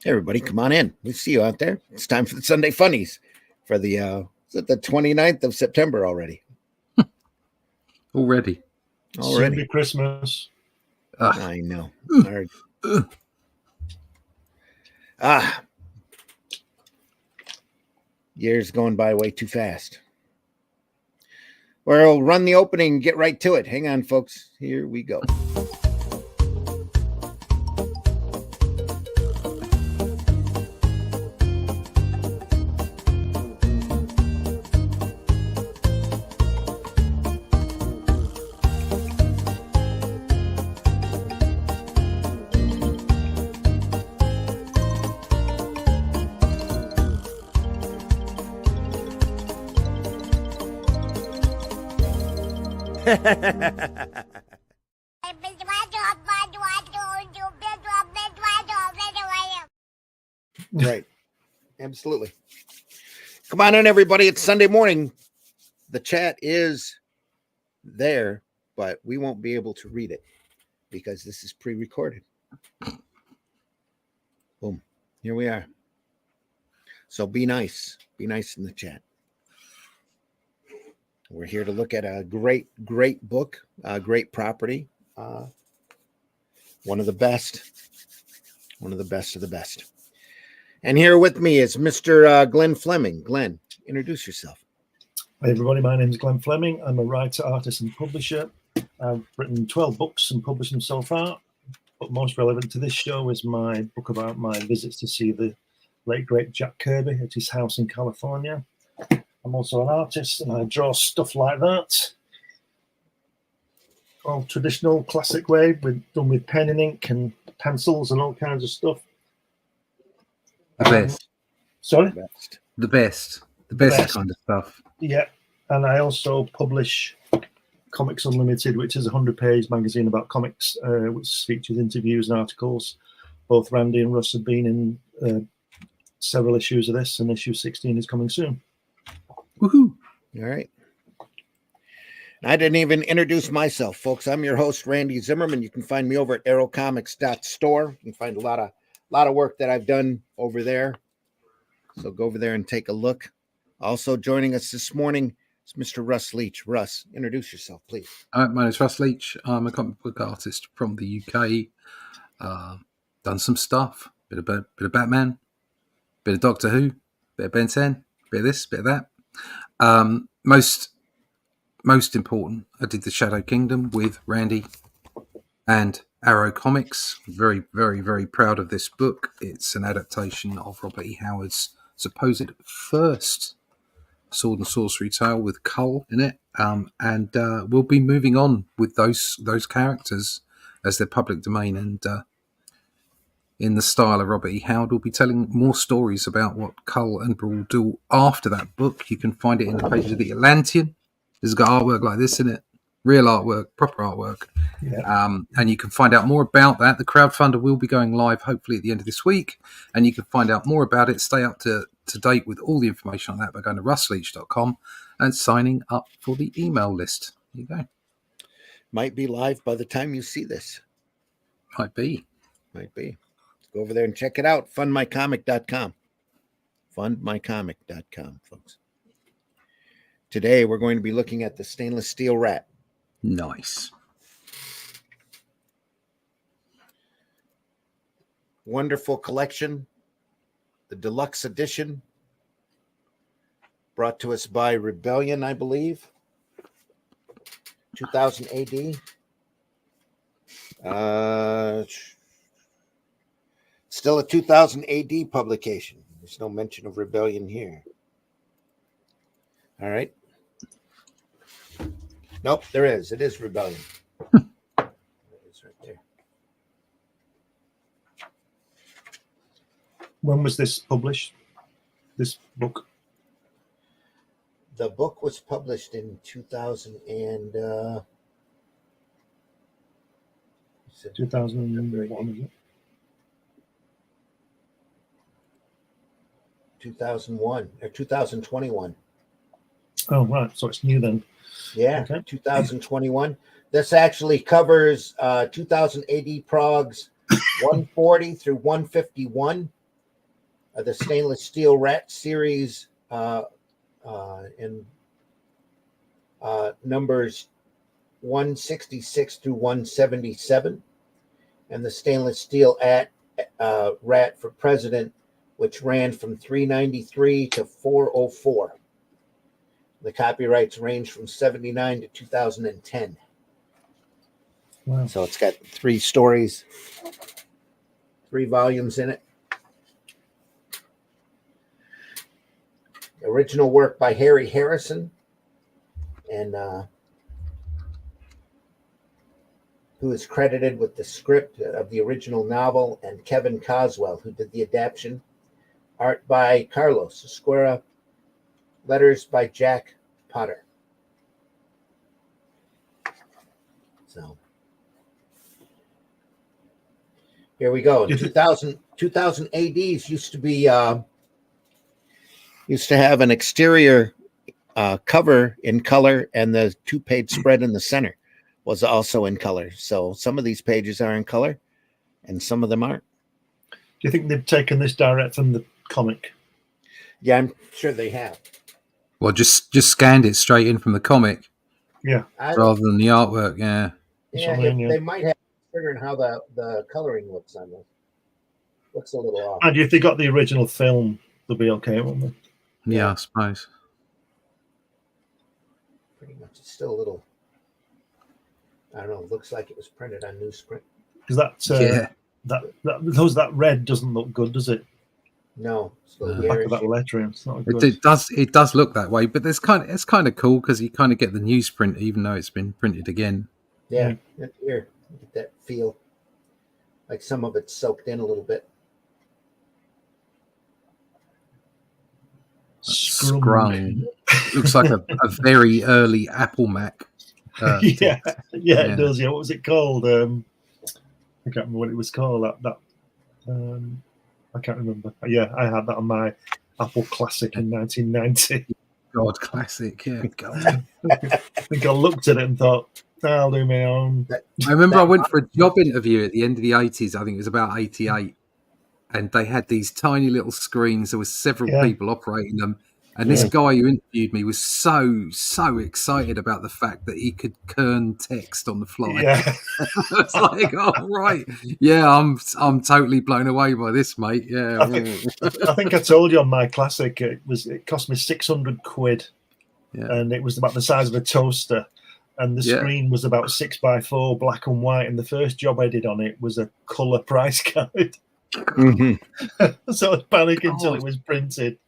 Hey, everybody, come on in. We see you out there. It's time for the Sunday Funnies for the is it the 29th of September already. Already. Soon be Christmas. I know. Years going by way too fast. We'll run the opening and get right to it. Hang on, folks. Here we go. Right. Absolutely. Come on in, everybody. It's Sunday morning. The chat is there, but we won't be able to read it because this is pre-recorded. Boom. Here we are. So be nice. Be nice in the chat. We're here to look at a great book, great property. One of the best of the best. And here with me is Mr. Glenn Fleming. Glenn, introduce yourself. Hi, everybody. My name is Glenn Fleming. I'm a writer, artist, and publisher. I've written 12 books and published them so far. But most relevant to this show is my book about my visits to see the late, great Jack Kirby at his house in California. I'm also an artist, and I draw stuff like that. All traditional, classic way, done with pen and ink and pencils and all kinds of stuff. The best. Sorry? The best kind of stuff. Yeah, and I also publish Comics Unlimited, which is a 100-page magazine about comics, which features interviews and articles. Both Randy and Russ have been in several issues of this, and issue 16 is coming soon. Woohoo! All right. I didn't even introduce myself, folks. I'm your host, Randy Zimmerman. You can find me over at arrowcomics.store. You can find a lot of work that I've done over there. So go over there and take a look. Also joining us this morning is Mr. Russ Leach. Russ, introduce yourself, please. My name is Russ Leach. I'm a comic book artist from the UK. Done some stuff. Bit of Batman. Bit of Doctor Who. Bit of Ben 10. Bit of this. Bit of that. Most important, I did the Shadow Kingdom with Randy and Arrow Comics. Very, very, very proud of this book. It's an adaptation of Robert E. Howard's supposed first sword and sorcery tale with Cull in it, and we'll be moving on with those characters as their public domain, and in the style of Robert E. Howard, we'll be telling more stories about what Cull and Brawl do after that book. You can find it in the pages of the Atlantean. It's got artwork like this in it, real artwork, proper artwork. Yeah. And you can find out more about that. The crowdfunder will be going live hopefully at the end of this week, and you can find out more about it, stay up to date with all the information on that by going to russleach.com and signing up for the email list. There you go. Might be live by the time you see this. Might be. Go over there and check it out. Fundmycomic.com. Fundmycomic.com, folks. Today, we're going to be looking at the stainless steel rat. Nice. Wonderful collection. The deluxe edition. Brought to us by Rebellion, I believe. 2000 AD. Still a 2000 AD publication. There's no mention of Rebellion here. All right. Nope, there is. It is Rebellion. It is right there. When was this published? This book? The book was published in 2000 and 2001, is it? 2001 or 2021. Oh, right. So it's new then. Yeah, okay. 2021. This actually covers 2000 AD Progs 140 through 151. the stainless steel rat series in numbers 166 through 177, and the stainless steel rat for president, which ran from 393 to 404. The copyrights range from 79 to 2010. Wow. So it's got 3 stories, 3 volumes in it. Original work by Harry Harrison, and who is credited with the script of the original novel, and Kevin Coswell, who did the adaptation. Art by Carlos Esquera. Letters by Jack Potter. So here we go. In 2000 ADs used to have an exterior cover in color, and the 2-page spread in the center was also in color. So some of these pages are in color and some of them aren't. Do you think they've taken this direct from the comic? Yeah, I'm sure they have. Well, just scanned it straight in from the comic. Yeah. Rather than the artwork, yeah. Yeah, they might have figured how the coloring looks on this. Looks a little off. And if they got the original film, they'll be okay, won't they? Yeah, I suppose. Pretty much. It's still a little, I don't know, it looks like it was printed on newsprint. Because that red doesn't look good, does it? No, it's a little Back of that lettering, it's not good. It does look that way, but it's kind of cool because you kind of get the newsprint even though it's been printed again. Yeah, here, get that feel. Like some of it's soaked in a little bit. Scrum. Looks like a very early Apple Mac. Yeah, it does. Yeah, what was it called? I can't remember what it was called. I can't remember. Yeah, I had that on my Apple Classic in 1990. God, classic. Yeah, God. I think I looked at it and thought, I'll do my own. I remember I went for a job interview at the end of the 80s. I think it was about 88. And they had these tiny little screens. There was several people operating them. And this guy who interviewed me was so excited about the fact that he could kern text on the fly. Yeah. It's like, oh, right. Yeah, I'm totally blown away by this, mate. Yeah. I think I told you on my Classic, it cost me 600 quid. Yeah. And it was about the size of a toaster. And the screen was about 6x4, black and white. And the first job I did on it was a colour price guide. Mm-hmm. So I was panicking until it was printed.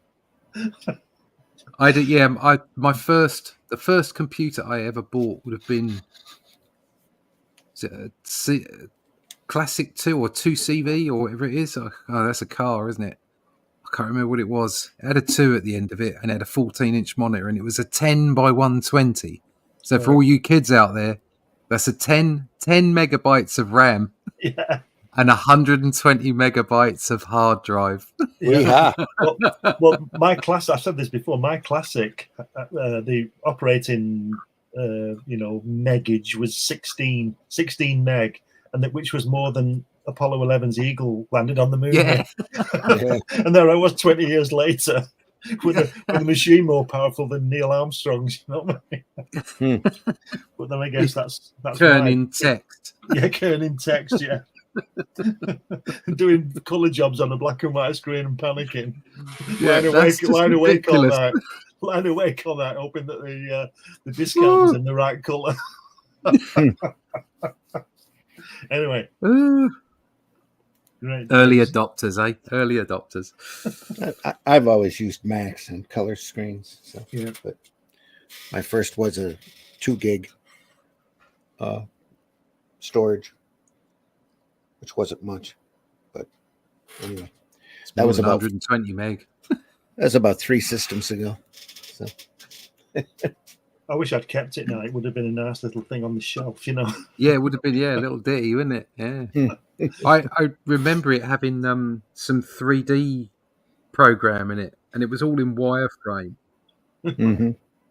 I did, yeah. The first computer I ever bought would have been Classic 2 or 2CV or whatever it is. Oh, that's a car, isn't it? I can't remember what it was. It had a 2 at the end of it and it had a 14-inch monitor, and it was a 10 by 120. So for all you kids out there, that's a 10 megabytes of RAM. Yeah. And 120 megabytes of hard drive. Yeah. Well, my class, I've said this before, my Classic, the operating, megage was 16 meg, and which was more than Apollo 11's Eagle landed on the moon. Yeah. And there I was 20 years later with a machine more powerful than Neil Armstrong's, you know what I mean? But then I guess that's Kerning text. Yeah, kerning text, yeah. Doing colour jobs on a black and white screen and panicking. Lying awake all night. Lying awake all night, hoping that the discount was in the right colour. Anyway. Great. Early adopters, eh? Early adopters. I've always used Macs and color screens. So, yeah. But my first was a 2 gig storage, which wasn't much. But anyway, that was about 120 meg. That was about 3 systems ago. So I wish I'd kept it now. It would have been a nice little thing on the shelf, you know. Yeah, it would have been, a little ditty, wouldn't it? Yeah. I remember it having some 3D program in it, and it was all in wireframe. Mm-hmm.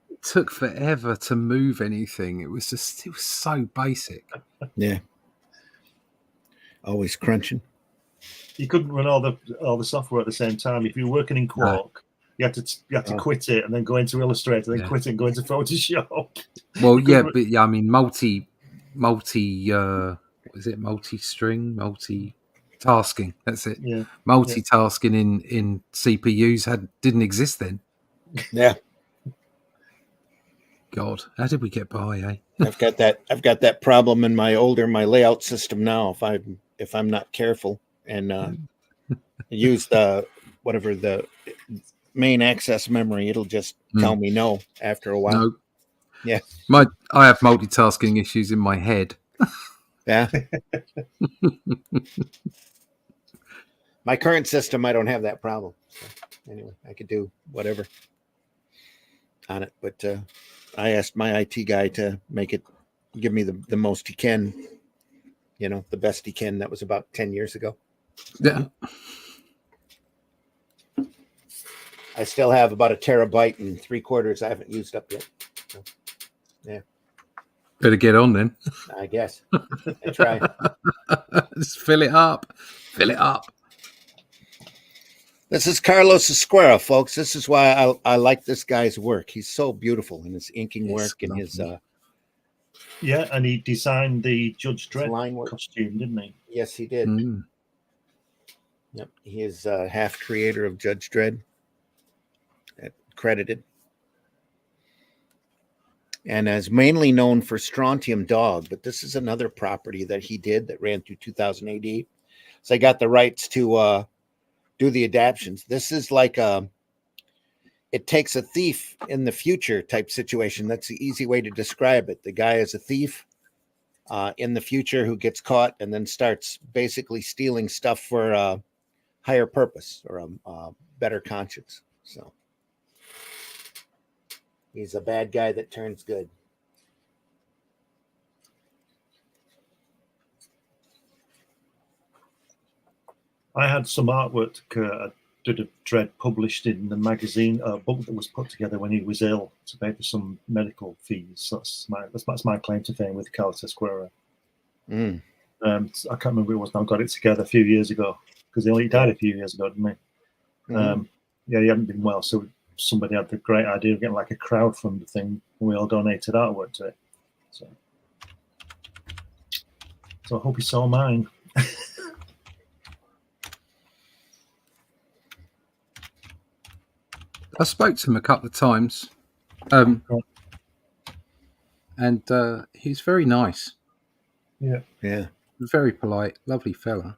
It took forever to move anything. It was so basic. Yeah. Always crunching. you couldn't run all the software at the same time. If you were working in Quark, you had to quit it and then go into Illustrator, then quit it and go into Photoshop. Well, yeah, but yeah, I mean, multi, what is it? Multi-string, multi-tasking. That's it. Yeah. Multitasking in CPUs didn't exist then. Yeah. God, how did we get by? Eh? I've got that problem in my layout system now. If I'm not careful and use the main access memory, it'll just tell me no after a while. No. Yeah. I have multitasking issues in my head. Yeah. My current system, I don't have that problem. So anyway, I could do whatever on it, but I asked my IT guy to give me the most he can, the best he can. That was about 10 years ago. Yeah. I still have about 1 terabyte and 3/4 I haven't used up yet. So, yeah. Better get on then. I guess. I try. Just fill it up. Fill it up. This is Carlos Esquera, folks. This is why I like this guy's work. He's so beautiful in his inking work and his yeah, and he designed the Judge Dredd line work costume, didn't he? Yes, he did. Yep, he is half creator of Judge Dredd, credited, and is mainly known for Strontium Dog. But this is another property that he did that ran through 2000 AD. So I got the rights to do the adaptions. This is like it takes a thief in the future type situation. That's the easy way to describe it. The guy is a thief in the future who gets caught and then starts basically stealing stuff for a higher purpose or a better conscience. So he's a bad guy that turns good. I had some artwork Judge Dredd published in the magazine, a book that was put together when he was ill to pay for some medical fees. That's my claim to fame with Carlos Esquera. I can't remember who it was now. Got it together a few years ago because he died a few years ago, didn't he? Yeah, he hadn't been well, so somebody had the great idea of getting like a crowdfund thing, and we all donated artwork to it. So I hope he saw mine. I spoke to him a couple of times, and he's very nice. Yeah. Very polite, lovely fella.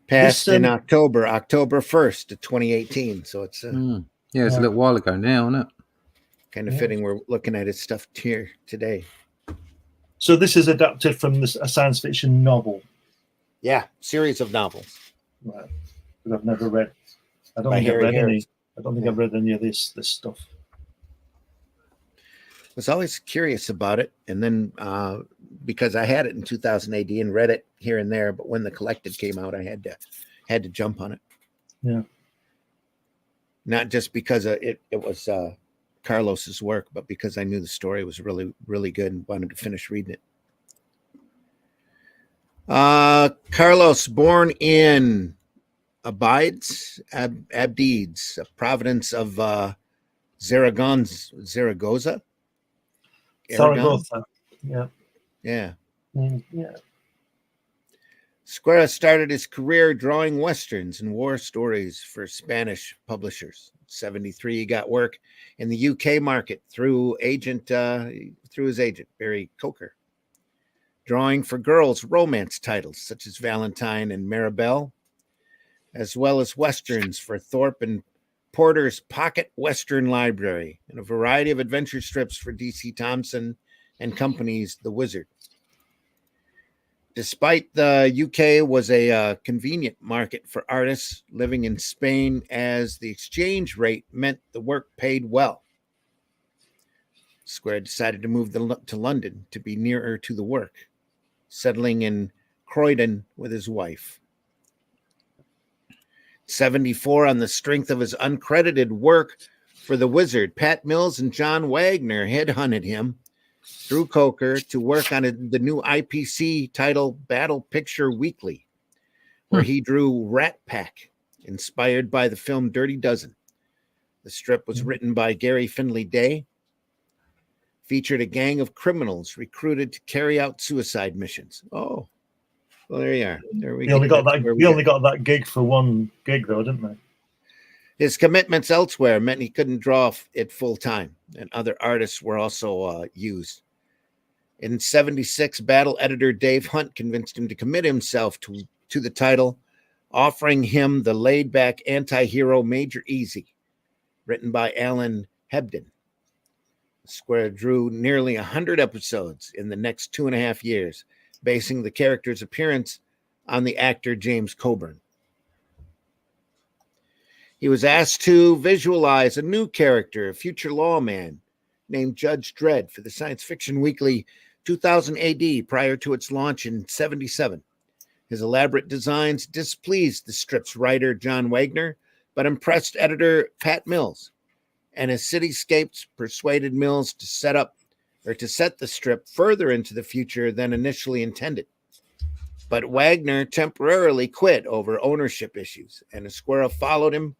Passed in October 1st of 2018. So it's it's a little while ago now, isn't it? Kind of fitting. We're looking at his stuff here today. So this is adapted from a science fiction novel. Yeah, series of novels. Right. That I've never read. I don't think I've read any of this stuff. I was always curious about it, and then because I had it in 2000 AD and read it here and there, but when the collected came out, I had to jump on it. Yeah. Not just because it was Carlos's work, but because I knew the story was really, really good and wanted to finish reading it. Carlos, born in Abides, Abdides, a province of Zaragoza. Zaragoza. Yeah. Yeah. Yeah. Esquera started his career drawing westerns and war stories for Spanish publishers. In 1973, he got work in the UK market through his agent, Barry Coker. Drawing for girls' romance titles such as Valentine and Maribel, as well as westerns for Thorpe and Porter's Pocket Western Library, and a variety of adventure strips for D.C. Thompson and Company's The Wizard. Despite the UK was a convenient market for artists living in Spain, as the exchange rate meant the work paid well, Esquera decided to move to London to be nearer to the work, settling in Croydon with his wife. 1974, on the strength of his uncredited work for The Wizard, Pat Mills and John Wagner headhunted him Drew Coker to work on the new IPC title Battle Picture Weekly, where he drew Rat Pack, inspired by the film Dirty Dozen. The strip was written by Gary Finley Day, featured a gang of criminals recruited to carry out suicide missions. Oh, well, there you are. There we He only go. got that. He only got that gig for one gig, though, didn't they? His commitments elsewhere meant he couldn't draw it full time, and other artists were also used. In '76, Battle editor Dave Hunt convinced him to commit himself to the title, offering him the laid-back anti-hero Major Easy, written by Alan Hebden. Square drew nearly 100 episodes in the next 2.5 years, basing the character's appearance on the actor James Coburn. He was asked to visualize a new character, a future lawman named Judge Dredd, for the Science Fiction Weekly 2000 AD, prior to its launch in '77. His elaborate designs displeased the strip's writer John Wagner, but impressed editor Pat Mills, and his cityscapes persuaded Mills to set the strip further into the future than initially intended. But Wagner temporarily quit over ownership issues, and Esquerra followed him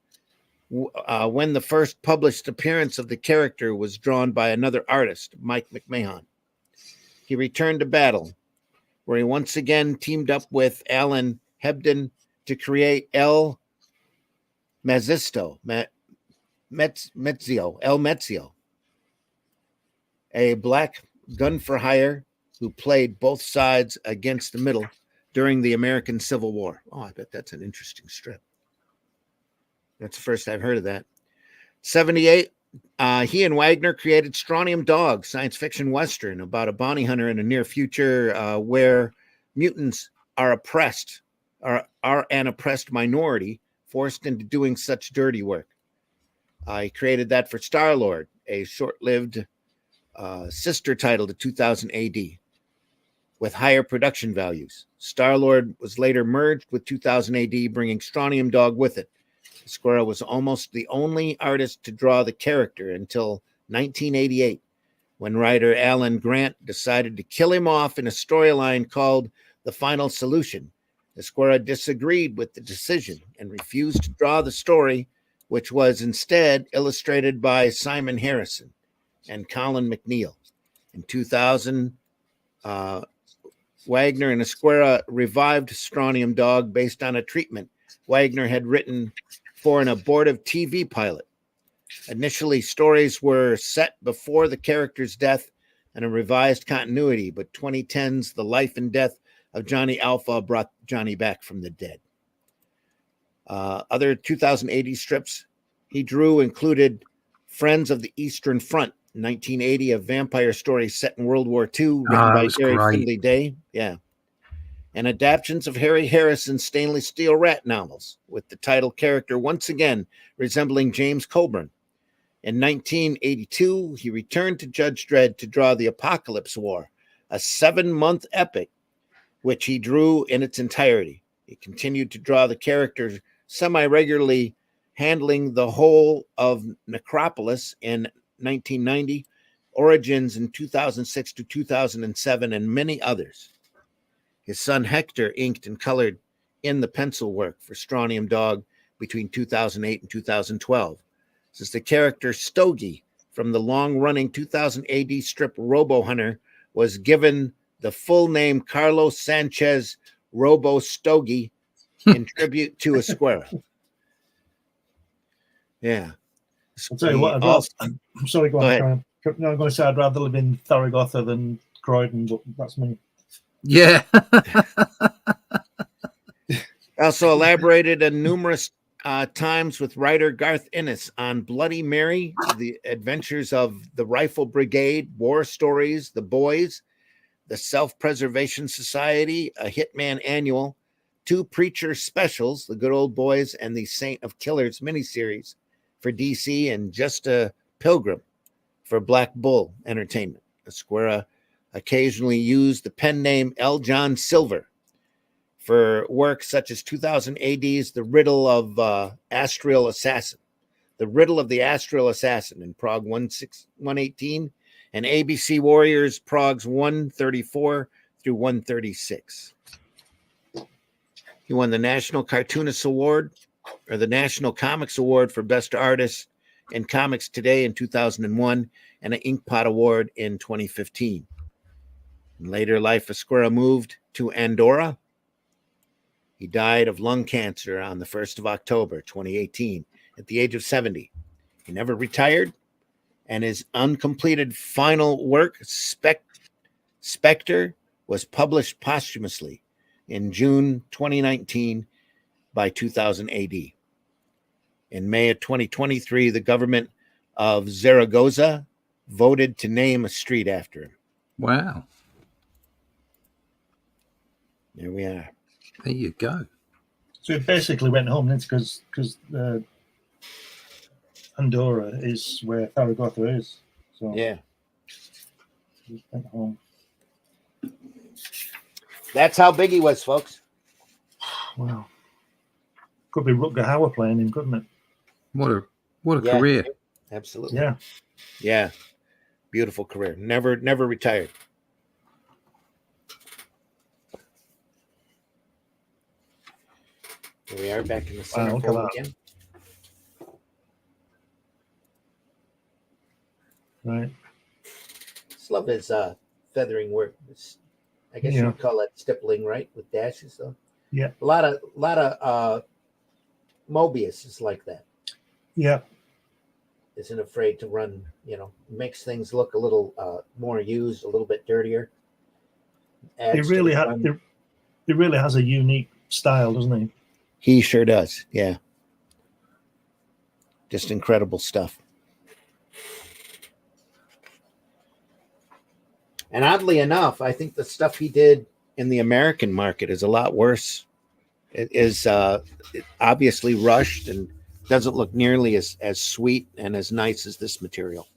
when the first published appearance of the character was drawn by another artist, Mike McMahon. He returned to Battle, where he once again teamed up with Alan Hebden to create El Metzio, a black gun for hire who played both sides against the middle during the American Civil War. Oh, I bet that's an interesting strip. That's the first I've heard of that. '78, he and Wagner created Strontium Dog, science fiction western about a bounty hunter in a near future where mutants are an oppressed minority forced into doing such dirty work. He created that for Star-Lord, a short-lived sister title to 2000 AD with higher production values. Star-Lord was later merged with 2000 AD, bringing Strontium Dog with it. Esquerra was almost the only artist to draw the character until 1988, when writer Alan Grant decided to kill him off in a storyline called The Final Solution. Esquerra disagreed with the decision and refused to draw the story, which was instead illustrated by Simon Harrison and Colin McNeil. In 2000, Wagner and Esquerra revived Strontium Dog based on a treatment Wagner had written for an abortive TV pilot. Initially, stories were set before the character's death and a revised continuity, but 2010's The Life and Death of Johnny Alpha brought Johnny back from the dead. Other 2080 strips he drew included Friends of the Eastern Front, 1980, a vampire story set in World War II, written by Gary Finley Day. Yeah. And adaptations of Harry Harrison's Stainless Steel Rat novels, with the title character once again resembling James Coburn. In 1982, he returned to Judge Dredd to draw The Apocalypse War, a 7-month epic, which he drew in its entirety. He continued to draw the character semi-regularly, handling the whole of Necropolis in 1990, Origins in 2006 to 2007, and many others. His son Hector inked and colored in the pencil work for Strontium Dog between 2008 and 2012. This is the character Stogie from the long-running 2000 AD strip Robo Hunter was given the full name Carlos Sanchez Robo Stogie in tribute to Esquerra. Yeah. I'll tell you what, I'm sorry, go ahead. No, I'm going to say I'd rather live in Tharagossa than Croydon, but that's me. Yeah. Also elaborated on numerous times with writer Garth Ennis on Bloody Mary, the adventures of the Rifle Brigade, War Stories, The Boys, the Self-Preservation Society, a Hitman Annual, 2 Preacher specials, The Good Old Boys and the Saint of Killers miniseries for DC, and Just a Pilgrim for Black Bull Entertainment. Esquerra occasionally used the pen name L. John Silver for work such as 2000 AD's The Riddle of Astral Assassin, The Riddle of the Astral Assassin in Prague 118, and ABC Warriors Prague's 134 through 136. He won the National Cartoonist Award, or the National Comics Award for Best Artist in Comics Today in 2001, and an Inkpot Award in 2015. In later life, Esquerra moved to Andorra. He died of lung cancer on the 1st of October, 2018, at the age of 70. He never retired, and his uncompleted final work, Spectre, was published posthumously in June 2019 by 2000 AD. In May of 2023, the government of Zaragoza voted to name a street after him. Wow. There we are. There you go. So he basically went home then, because Andorra is where Zaragoza is. So Yeah. he went home. That's how big he was, folks. Wow. Could be Rutger Hauer playing him, couldn't it? What a Yeah. career. Absolutely. Yeah. Yeah. Beautiful career. Never retired. Here we are back in the center look at fold that. again. Right. Just love his feathering work. I guess you would call that stippling, right? With dashes, though. Yeah. A lot of Mobius is like that. Yeah. Isn't afraid to run, makes things look a little more used, a little bit dirtier. He really has a unique style, doesn't he? He sure does. Yeah. Just incredible stuff. And oddly enough, I think the stuff he did in the American market is a lot worse. It is obviously rushed and doesn't look nearly as sweet and as nice as this material.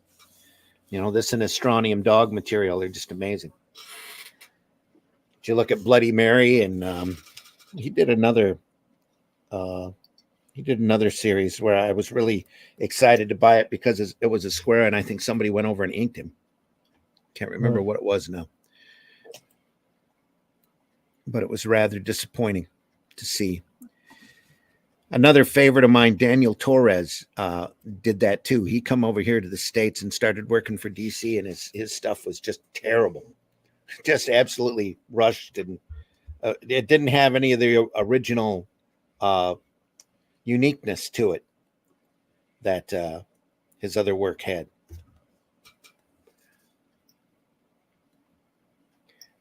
This and Astronium Dog material are just amazing. If you look at Bloody Mary, and he did another series where I was really excited to buy it because it was a square, and I think somebody went over and inked him. Can't remember what it was now, but it was rather disappointing to see. Another favorite of mine, Daniel Torres, did that too. He come over here to the States and started working for DC, and his stuff was just terrible, just absolutely rushed, and it didn't have any of the original uniqueness to it that his other work had.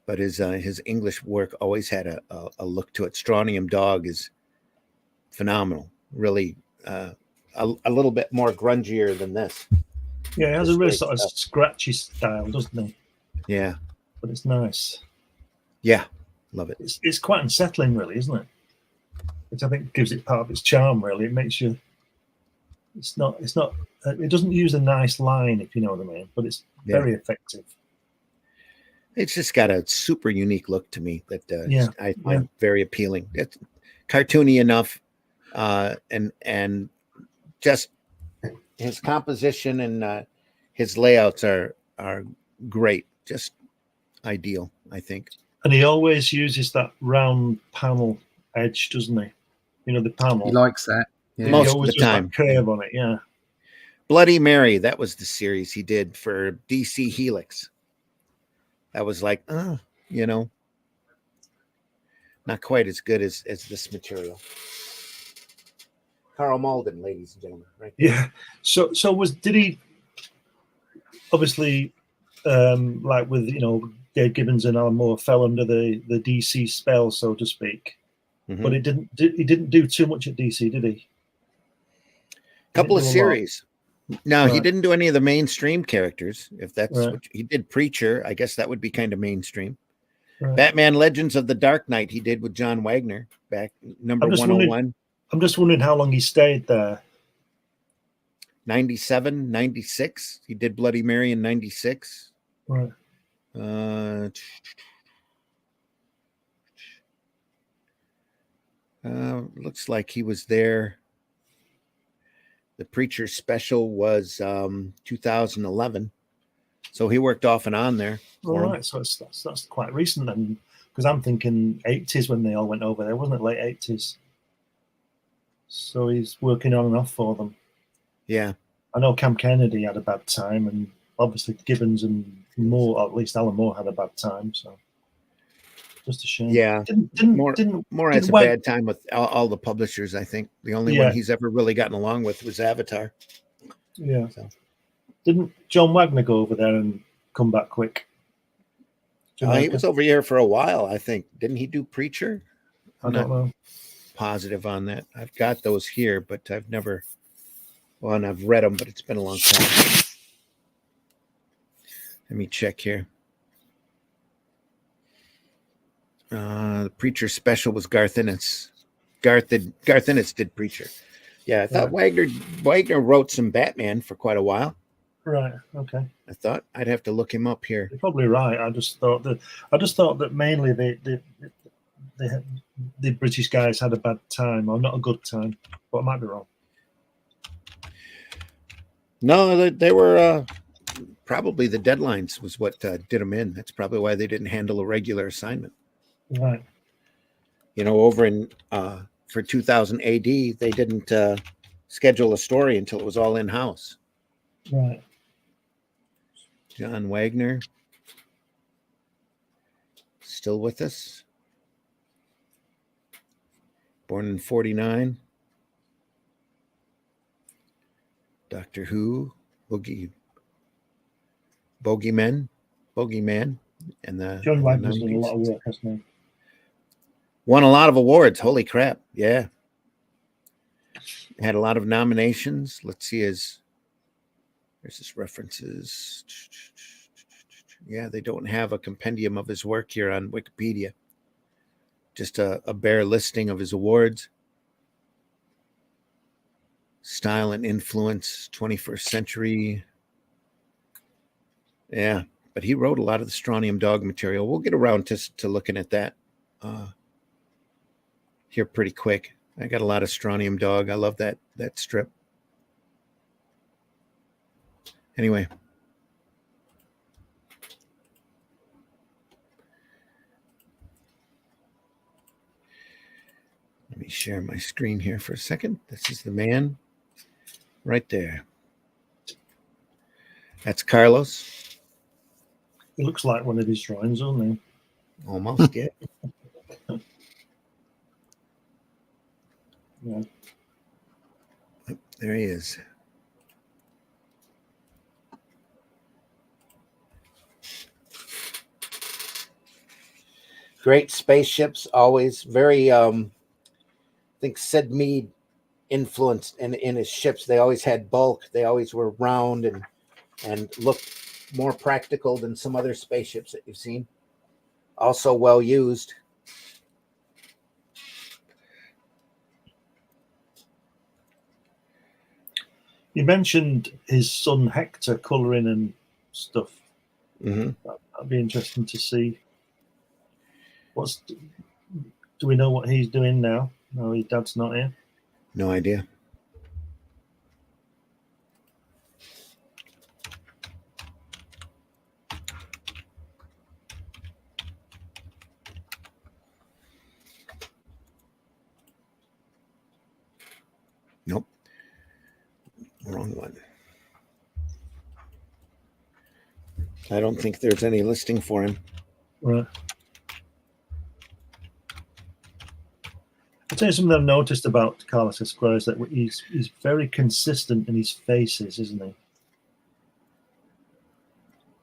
But his English work always had a look to it. Strontium Dog is phenomenal. Really, a little bit more grungier than this. Yeah, he has a really sort of scratchy style, doesn't he? Yeah. But it's nice. Yeah, love it. It's quite unsettling, really, isn't it? Which I think gives it part of its charm. Really, it makes you. It's not. It doesn't use a nice line, if you know what I mean. But it's very effective. It's just got a super unique look to me that I find very appealing. It's cartoony enough, and just his composition and his layouts are great, just ideal, I think. And he always uses that round panel edge, doesn't he? The panel. He likes that. Yeah. Most of the time. Curve on it, yeah. Bloody Mary, that was the series he did for DC Helix. I was like, not quite as good as this material. Carl Malden, ladies and gentlemen, right there. Yeah. So did he obviously like with Dave Gibbons and Alan Moore fell under the DC spell, so to speak. Mm-hmm. But he didn't do too much at DC, did he? Couple of series. No, right. He didn't do any of the mainstream characters. If that's what he did, Preacher, I guess that would be kind of mainstream. Right. Batman Legends of the Dark Knight he did with John Wagner back number 101. I'm just wondering how long he stayed there. 97, 96. He did Bloody Mary in 96. Right. Looks like he was there. The Preacher special was 2011. So he worked off and on there. All for 'em. right, so that's quite recent then, because I'm thinking 80s when they all went over there, wasn't it? Late 80s. So he's working on and off for them. Yeah. I know Cam Kennedy had a bad time, and obviously Gibbons and Moore, or at least Alan Moore, had a bad time. So just a shame. Yeah. More has a bad time with all the publishers, I think. The only one he's ever really gotten along with was Avatar. Yeah. So. Didn't John Wagner go over there and come back quick? He was over here for a while, I think. Didn't he do Preacher? I don't know. Positive on that. I've got those here, but I've never. Well, and I've read them, but it's been a long time. Let me check here. The Preacher special was Garth Ennis. Garth Ennis did Preacher. Yeah, I thought Wagner wrote some Batman for quite a while. Right. Okay. I thought I'd have to look him up here. You're probably right. I just thought that mainly the British guys had a bad time, or not a good time, but I might be wrong. No, they were probably the deadlines was what did them in. That's probably why they didn't handle a regular assignment. Right. You know, over in for 2000 AD, they didn't schedule a story until it was all in house. Right. John Wagner, still with us. Born in 49. Doctor Who, Bogeyman, and the John Wagner's done a lot of work, hasn't he? Won a lot of awards. Holy crap! Yeah, had a lot of nominations. Let's see there's his references. Yeah, they don't have a compendium of his work here on Wikipedia. Just a bare listing of his awards. Style and influence, 21st century. Yeah, but he wrote a lot of the Strontium Dog material. We'll get around to looking at that here pretty quick. I got a lot of Strontium Dog. I love that strip. Anyway. Let me share my screen here for a second. This is the man right there. That's Carlos. He looks like one of his drawings, doesn't he? Almost, yeah. Yeah. There he is. Great spaceships, always very I think Sid Mead influenced in his ships. They always had bulk. They always were round and looked more practical than some other spaceships that you've seen. Also well used. You mentioned his son Hector colouring and stuff. Mm-hmm. That'd be interesting to see. Do we know what he's doing now? No, his dad's not here. No idea. Nope. Wrong one. I don't think there's any listing for him. Right. I'll tell you something I've noticed about Carlos Esquire is that he's very consistent in his faces, isn't he?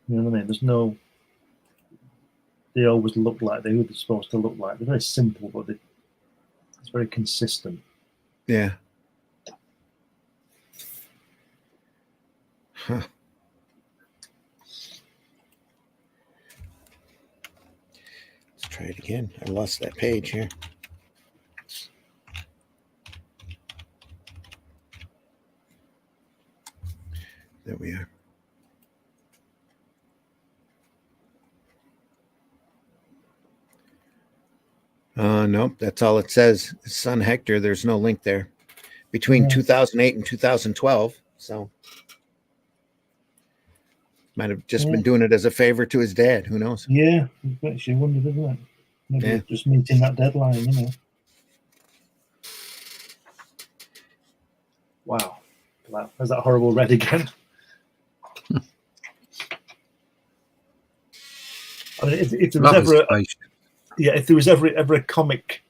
You know what I mean? There's no... They always look like who they're supposed to look like. They're very simple, but it's very consistent. Yeah. Huh. Let's try it again. I lost that page here. There we are. Nope, that's all it says. His son Hector, there's no link there. Between 2008 and 2012. So Might have just been doing it as a favor to his dad. Who knows? Yeah, it makes you wonder, doesn't it? Maybe Yeah. just meeting that deadline, you know. Wow. There's that horrible red again. I mean, if there was Love his ever, face. if there was ever a comic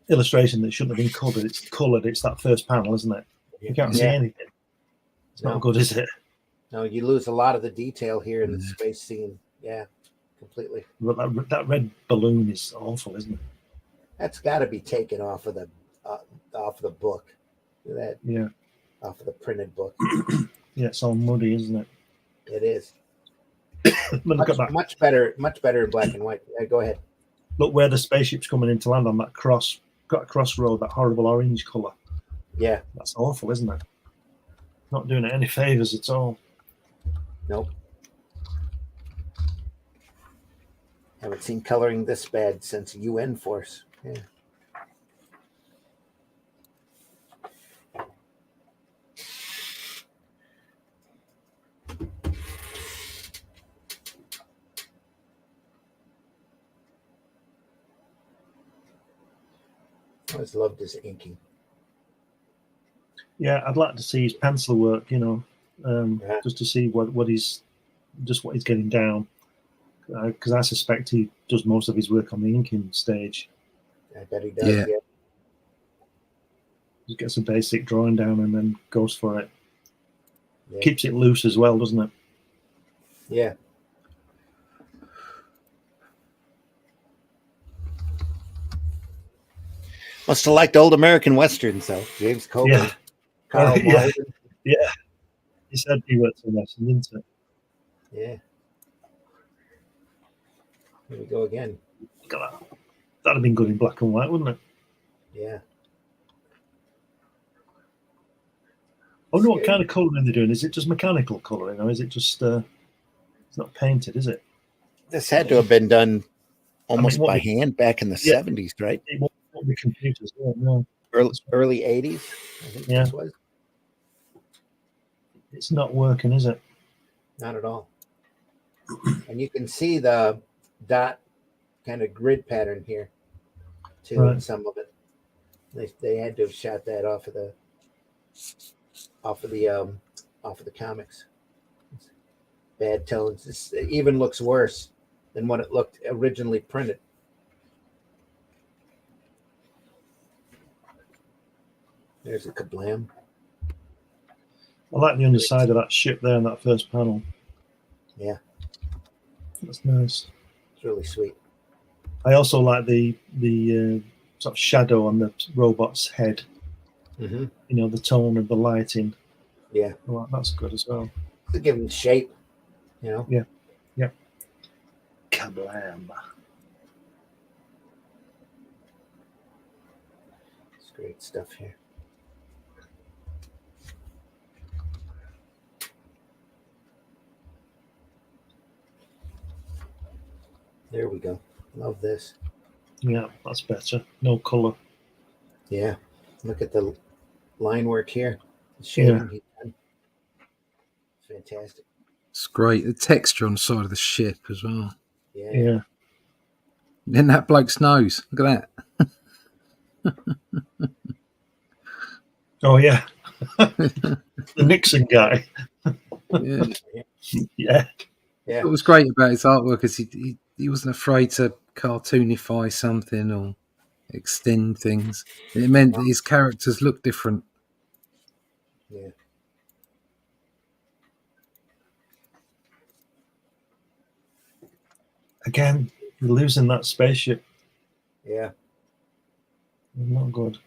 illustration that shouldn't have been coloured, it's that first panel, isn't it? You can't see anything. It's not good, is it? No, you lose a lot of the detail here in the space scene. Yeah, completely. But that red balloon is awful, isn't it? That's got to be taken off of the book. Look at that. Yeah. Off of the printed book. Yeah, it's all muddy, isn't it? It is. Much better in black and white. Yeah, go ahead. Look where the spaceship's coming in to land on that crossroad, that horrible orange colour. Yeah. That's awful, isn't it? Not doing it any favours at all. Nope. Haven't seen coloring this bad since UN Force. Yeah. I always loved his inking. Yeah, I'd like to see his pencil work, you know, just to see what he's getting down. Because I suspect he does most of his work on the inking stage. I bet he does. Yeah. Just gets a basic drawing down and then goes for it. Yeah. Keeps it loose as well, doesn't it? Yeah. Must have liked old American westerns, though. James Coburn. Yeah. Carl Yeah. He said he went to Western, didn't it? Yeah. Here we go again. That'd have been good in black and white, wouldn't it? Yeah. I wonder what kind of colouring they're doing. Is it just mechanical colouring, or is it just it's not painted, is it? This had to have been done almost by hand back in the 70s, right? It won't be computers, no. Early 80s, I think this was. It's not working, is it? Not at all. And you can see the dot kind of grid pattern here too, in some of it. They had to have shot that off of the comics. Bad tones. It even looks worse than what it looked originally printed. There's a kablam. I like the underside of that ship there in that first panel. Yeah. That's nice. It's really sweet. I also like the sort of shadow on the robot's head. Mm-hmm. You know, the tone of the lighting. Yeah. Well, that's good as well. To give him shape, you know? Yeah. Yeah. Kablam. It's great stuff here. There we go. Love this. Yeah, that's better. No colour. Yeah. Look at the line work here. The shading he's done. Fantastic. It's great. The texture on the side of the ship as well. Yeah. Then that bloke's nose. Look at that. Oh, yeah. The Nixon guy. Yeah. What was great about his artwork is he wasn't afraid to cartoonify something or extend things. It meant that his characters looked different. Yeah. Again, you're losing that spaceship. Yeah. Not good.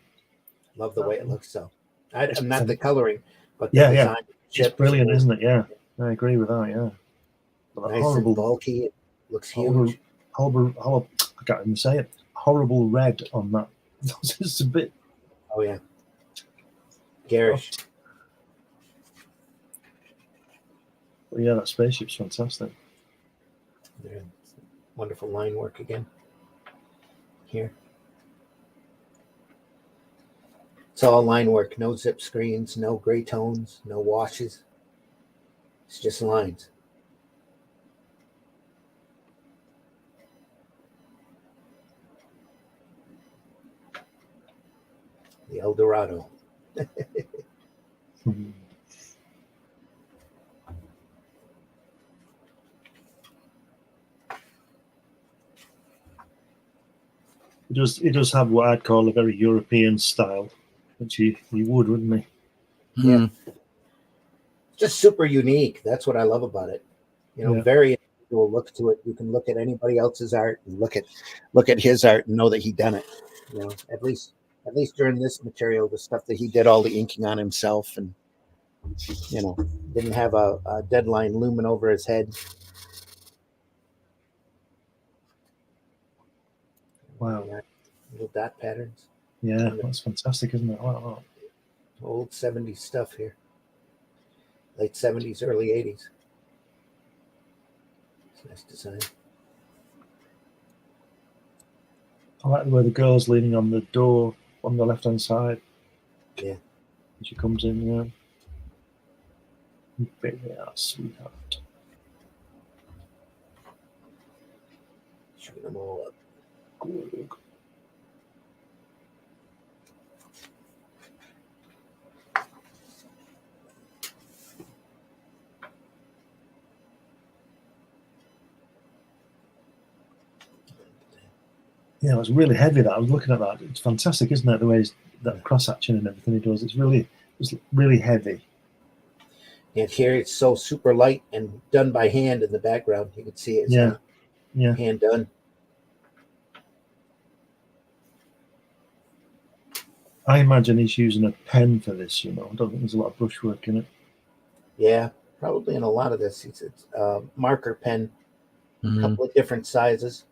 Love the way it looks, though. I'm not the coloring, but the design. It's brilliant, isn't it? Yeah. I agree with that, yeah. But nice horrible, and bulky. It looks huge. Horrible, I can't even say it. Horrible red on that. It's a bit. Oh, yeah. Garish. But yeah, that spaceship's fantastic. Yeah. Wonderful line work again. Here. It's all line work. No zip screens, no gray tones, no washes. It's just lines. The El Dorado. Mhm. He does have what I'd call a very European style, which he would, wouldn't he? Yeah. Mm. Just super unique. That's what I love about it. You know, Yeah. very individual look to it. You can look at anybody else's art and look at his art and know that he done it. You know, at least during this material, the stuff that he did all the inking on himself, and you know, didn't have a deadline looming over his head. Wow. Yeah, little dot patterns. Yeah, that's fantastic, isn't it? Wow. Old 70s stuff here. Late 70s, early 80s. It's a nice design. I like the way the girl's leaning on the door on the left-hand side. Yeah. When she comes in, yeah. Baby, sweetheart. Shooting them all up. Yeah, it was really heavy. That I was looking at that. It's fantastic, isn't it? The way that cross hatching and everything he does. It's really heavy. And here it's so super light and done by hand in the background. You can see it's Yeah. Yeah. hand done. I imagine he's using a pen for this. You know, I don't think there's a lot of brushwork in it. Yeah, probably in a lot of this. It's marker pen, a Mm. couple of different sizes.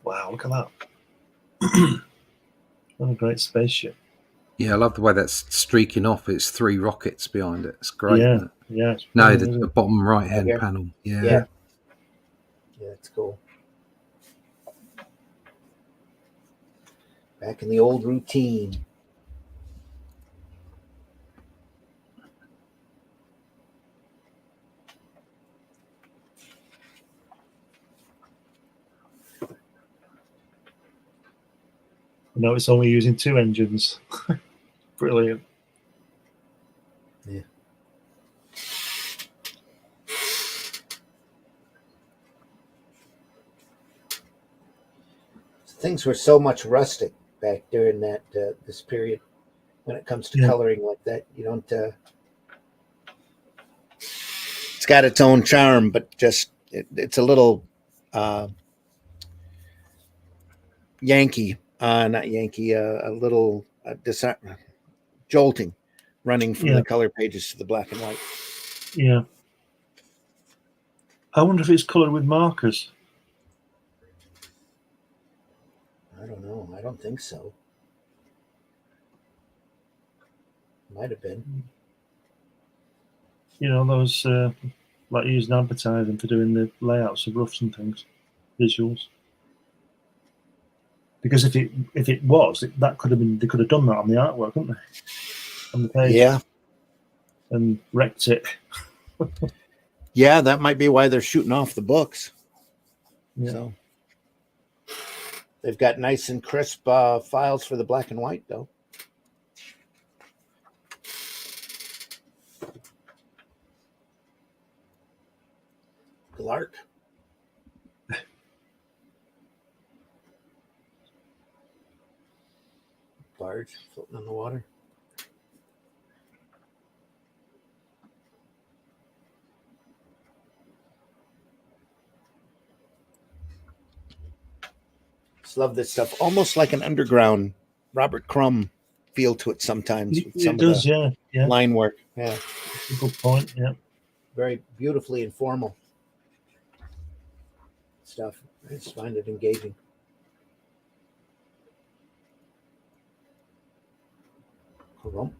Wow, look at that. What a great spaceship. Yeah, I love the way that's streaking off. It's 3 rockets behind it. It's great. Yeah, Isn't it? yeah. It's No, brilliant, the isn't it? bottom right-hand Here. panel. Yeah. Yeah. Yeah, it's cool. Back in the old routine. No, it's only using 2 engines. Brilliant. Yeah. Things were so much rustic back during that this period. When it comes to Yeah. coloring like that, you don't. It's got its own charm, but just it's a little Yankee, not Yankee, a little jolting, running from Yeah. the color pages to the black and white. Yeah. I wonder if it's coloured with markers. I don't know. I don't think so. Might have been. You know, those like using advertising for doing the layouts of roughs and things, visuals. Because if it was, that could have been, they could have done that on the artwork, couldn't they? On the page. Yeah. And wrecked it. Yeah, that might be why they're shooting off the books. Yeah. So they've got nice and crisp files for the black and white, though. Clark. Barge floating on the water. Just love this stuff. Almost like an underground Robert Crumb feel to it sometimes. With some It does, of the yeah. line work. Yeah. That's a good point, yeah. Very beautifully informal stuff. I just find it engaging. Crump.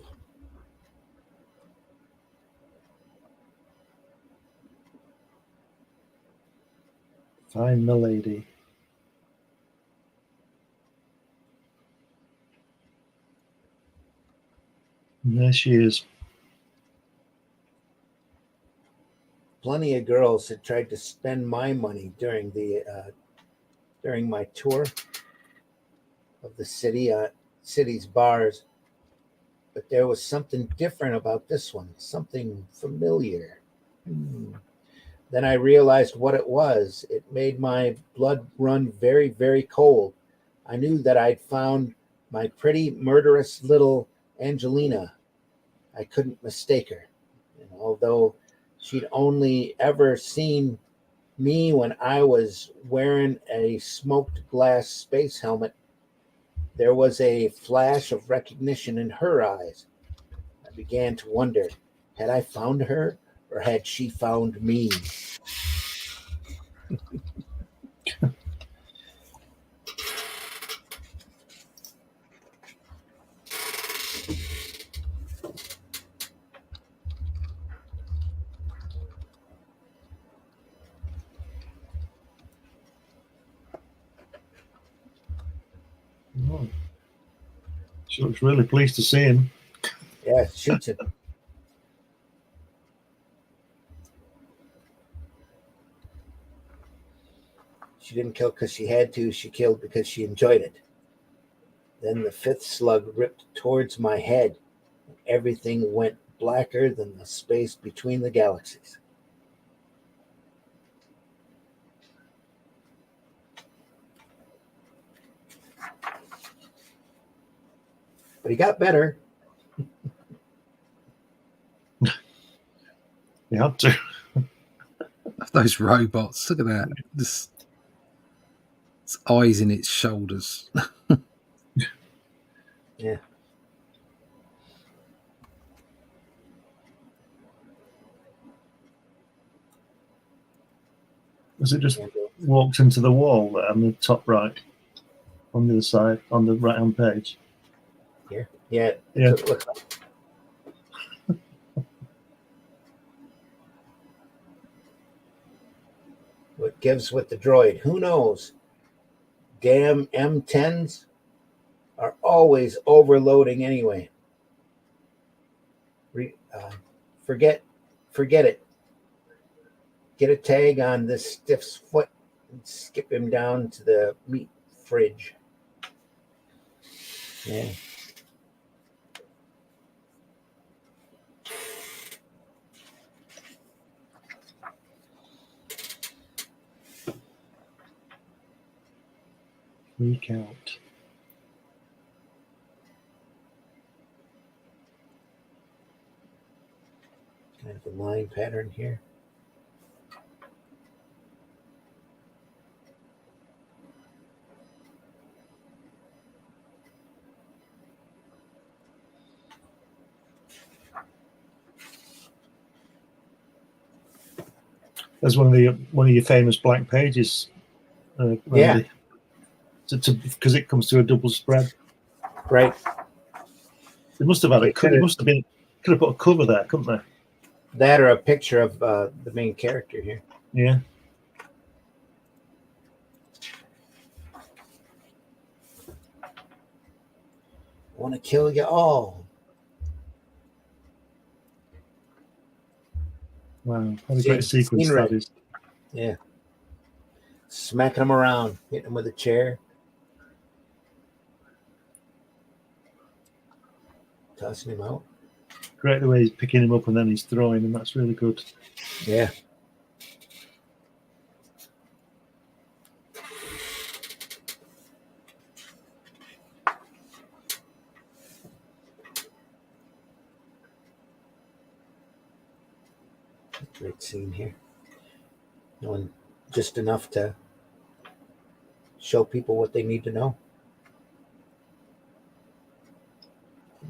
Find the lady. There she is. Plenty of girls had tried to spend my money during my tour of the city's bars, but there was something different about this one, something familiar. Then I realized what it was. It made my blood run very, very cold. I knew that I'd found my pretty, murderous little Angelina. I couldn't mistake her. And although she'd only ever seen me when I was wearing a smoked glass space helmet, there was a flash of recognition in her eyes. I began to wonder, had I found her or had she found me? Oh. She looks really pleased to see him. Yeah, shoots him. She didn't kill because she had to. She killed because she enjoyed it. Then the fifth slug ripped towards my head. Everything went blacker than the space between the galaxies. But he got better. He had to. Those robots, look at that. This, its eyes in its shoulders. Yeah. As it just walks into the wall there on the top right, on the other side, on the right hand page. Here. Yeah. Yeah. What it looks like. What gives with the droid? Who knows? Damn M10s are always overloading anyway. Forget it. Get a tag on this stiff's foot and skip him down to the meat fridge. Yeah. Freak out. Kind of a line pattern here. That's one of your famous blank pages, Randy. Yeah. Because it comes to a double spread. Right. They must have had They a could have put a cover there, couldn't they? That or a picture of the main character here. Yeah. I want to kill you all. Wow, what a great sequence scenery. that is. Yeah. Smacking him around, hitting him with a chair. Tossing him out. Great the way he's picking him up and then he's throwing him. That's really good. Yeah. Great scene here. Knowing just enough to show people what they need to know.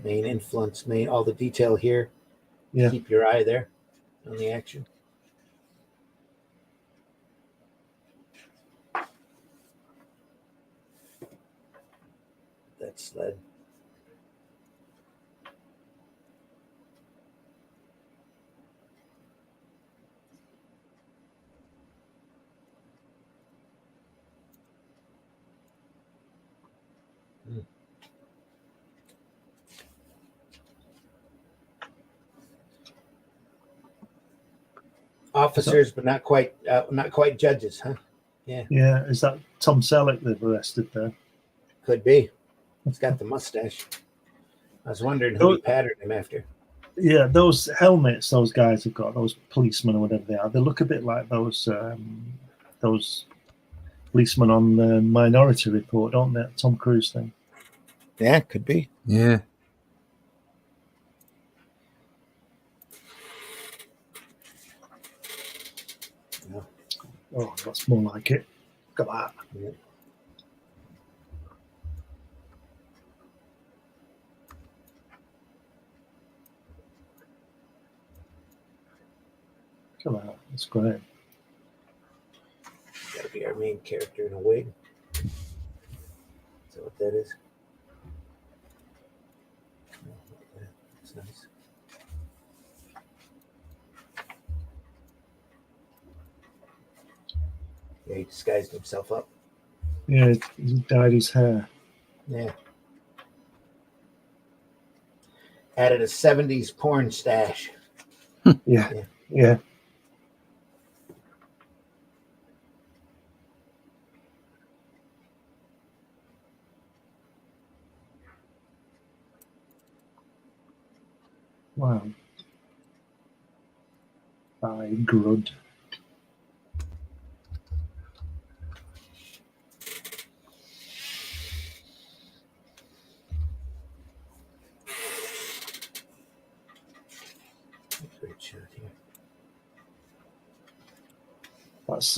Main influence, all the detail here. Yeah. Keep your eye there on the action. That sled. Officers, but not quite judges, huh? Yeah, is that Tom Selleck they've arrested there? Could be. He's got the mustache. I was wondering who he patterned him after. Yeah, those helmets those guys have got, those policemen or whatever they are, they look a bit like those policemen on the Minority Report, don't they? Tom Cruise thing. Yeah, could be. Yeah. Yeah. Oh, that's more like it. Look at that. Yeah. Look at that. That's great. Got to be our main character in a wig. Is that what that is? That's nice. Yeah, he disguised himself up. Yeah, he dyed his hair. Yeah. Added a 70s porn stash. Yeah. Yeah. Wow. By Grud. Great shot here. That's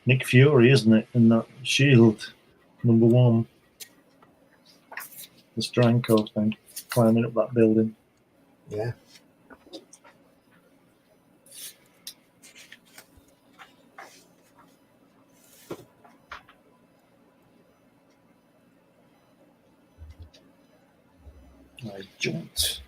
Nick Fury, isn't it? In that Shield #1. The Stranko thing. Climbing up that building. Yeah. I jumped.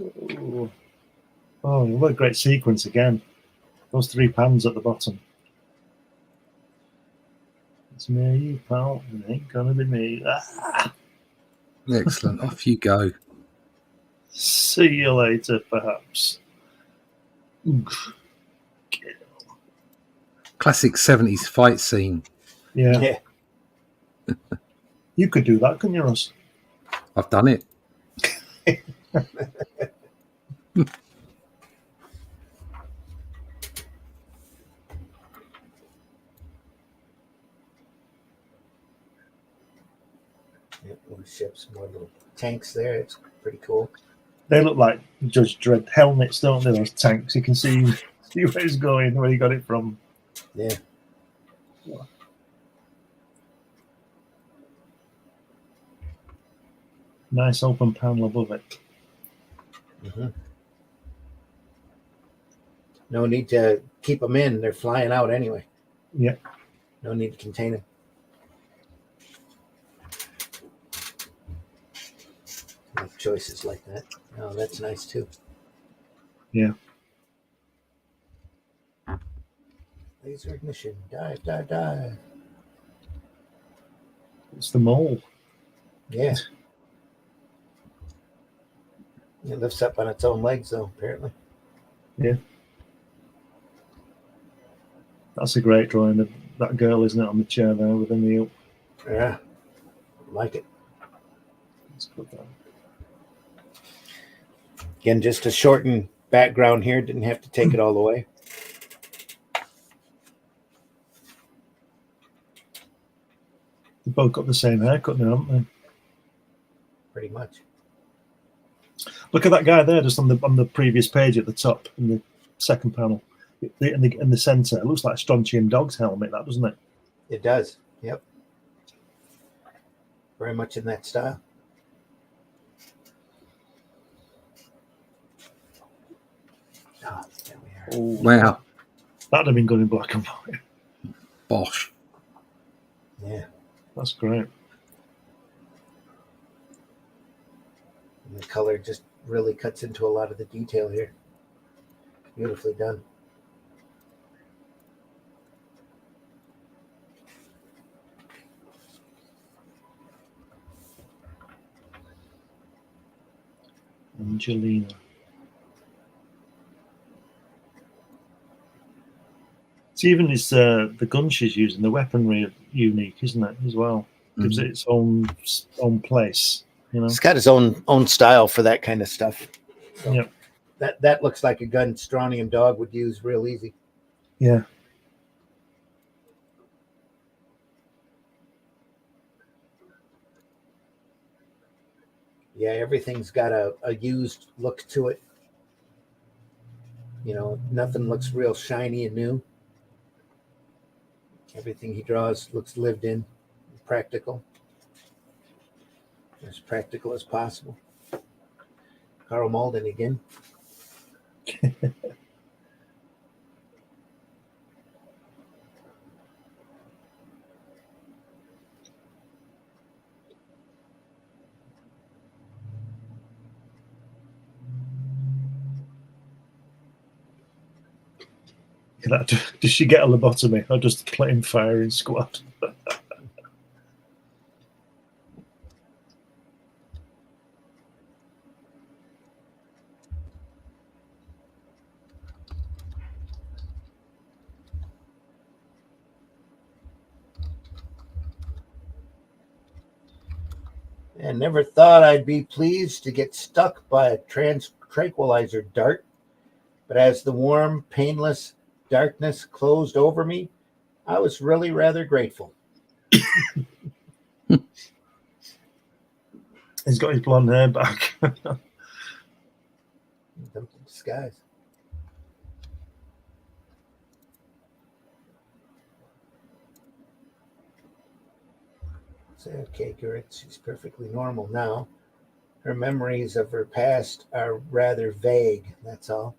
Ooh. Oh, what a great sequence again. Those 3 pans at the bottom. It's me, pal. It ain't gonna be me. Ah! Excellent. Off you go. See you later, perhaps. Oof. Classic 70s fight scene. Yeah. Yeah. You could do that, couldn't you, Ross? I've done it. Yep, more ships, more little tanks there. It's pretty cool. They look like Judge Dredd helmets, don't they? Those tanks. You can see where he's going, where he got it from. Yeah. Nice open panel above it. Mm-hmm. No need to keep them in. They're flying out anyway. Yeah. No need to contain them. Like choices like that. Oh, that's nice too. Yeah. Laser ignition. Dive, dive, dive. It's the mole. Yeah. It lifts up on its own legs, though, apparently. Yeah. That's a great drawing of that girl, isn't it, on the chair there with the meal. Yeah. Like it. That's good, though. Again, just a shortened background here. Didn't have to take it all the way. They've both got the same haircut now, haven't they? Pretty much. Look at that guy there, just on the previous page at the top in the second panel, in the centre. It looks like a Strontium Dog's helmet, that doesn't it? It does. Yep. Very much in that style. Oh, there we are. Oh, Wow. that'd have been good in black and white. Bosh. Yeah. That's great. And the color just really cuts into a lot of the detail here. Beautifully done. Angelina. It's even the gun she's using, the weaponry are unique, isn't it, as well? Gives it its own place, you know. It's got his own style for that kind of stuff. So Yeah. That looks like a gun Strontium Dog would use real easy. Yeah. Yeah, everything's got a used look to it. You know, nothing looks real shiny and new. Everything he draws looks lived in, practical. As practical as possible. Carl Malden again. Does she get a lobotomy or just a plain firing squad? And never thought I'd be pleased to get stuck by a tranquilizer dart, but as the warm, painless darkness closed over me, I was really rather grateful. He's got his blonde hair back. Disguise. Say, okay, Gerrit, she's perfectly normal now. Her memories of her past are rather vague, that's all.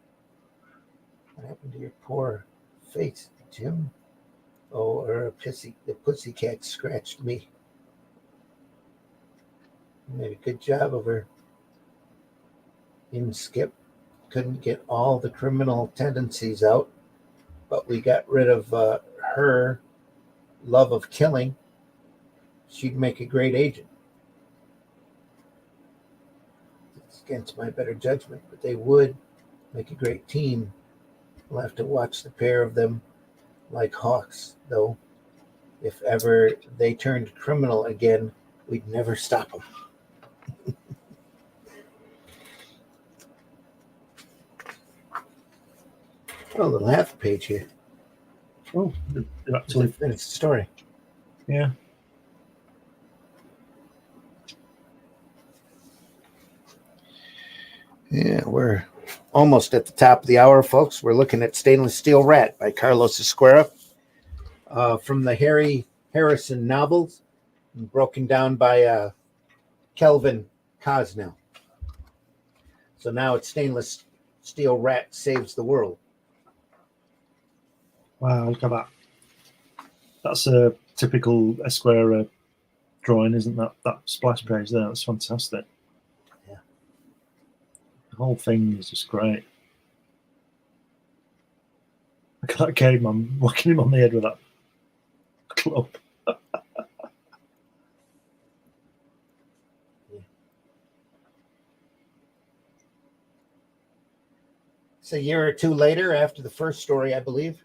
What happened to your poor face, Jim? Oh, or the pussycat scratched me. You made a good job of her. In Skip couldn't get all the criminal tendencies out, but we got rid of her love of killing. She'd make a great agent. It's against my better judgment, but they would make a great team. We'll have to watch the pair of them like hawks, though. If ever they turned criminal again, we'd never stop them. Oh, a little half page here. Oh, they're Actually, actually, finished the story. yeah. Yeah, we're almost at the top of the hour, folks. We're looking at Stainless Steel Rat by Carlos Esquera from the Harry Harrison novels, broken down by Kelvin Cosnell. So now it's Stainless Steel Rat Saves the World. Wow, look at that. That's a typical Esquera drawing, isn't that? That splash page there. That's fantastic. Yeah. The whole thing is just great. Look at that caveman whacking him on the head with that club. It's a year or two later after the first story, I believe.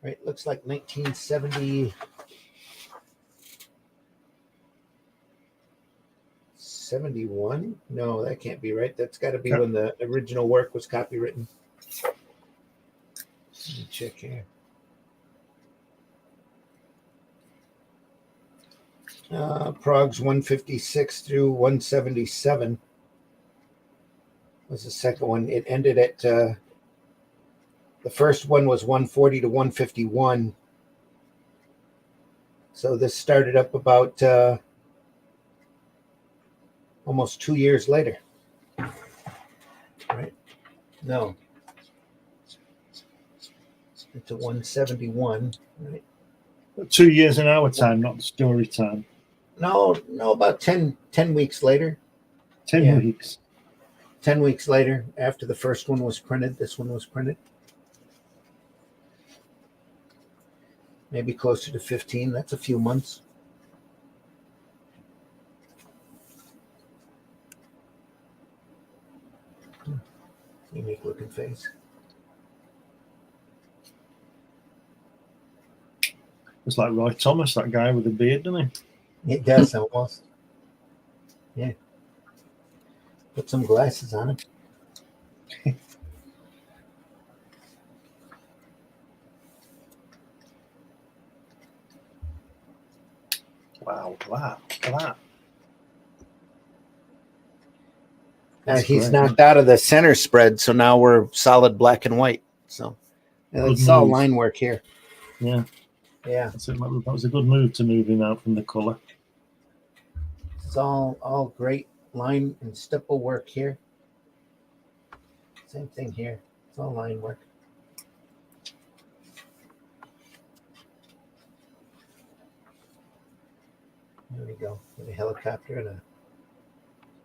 Right, looks like 1970. 71? No, that can't be right. That's got to be when the original work was copywritten. Let me check here. Prague's 156 through 177 was the second one. It ended at the first one was 140 to 151. So this started up about almost 2 years later. Right? No. It's a 171, right? 2 years in our time, not the story time. No, about 10 weeks later. 10 weeks. 10 weeks later, after the first one was printed, this one was printed. Maybe closer to 15. That's a few months. Unique looking face. It's like Roy Thomas, that guy with the beard, doesn't he? It does almost. Yeah. Put some glasses on it. Wow, look at that. He's great, knocked out of the center spread, so now we're solid black and white. So it's all move. line work here. Yeah. Yeah. That was a good move to move him out from the colour. It's all great line and stipple work here. Same thing here. It's all line work. There we go. With a helicopter and a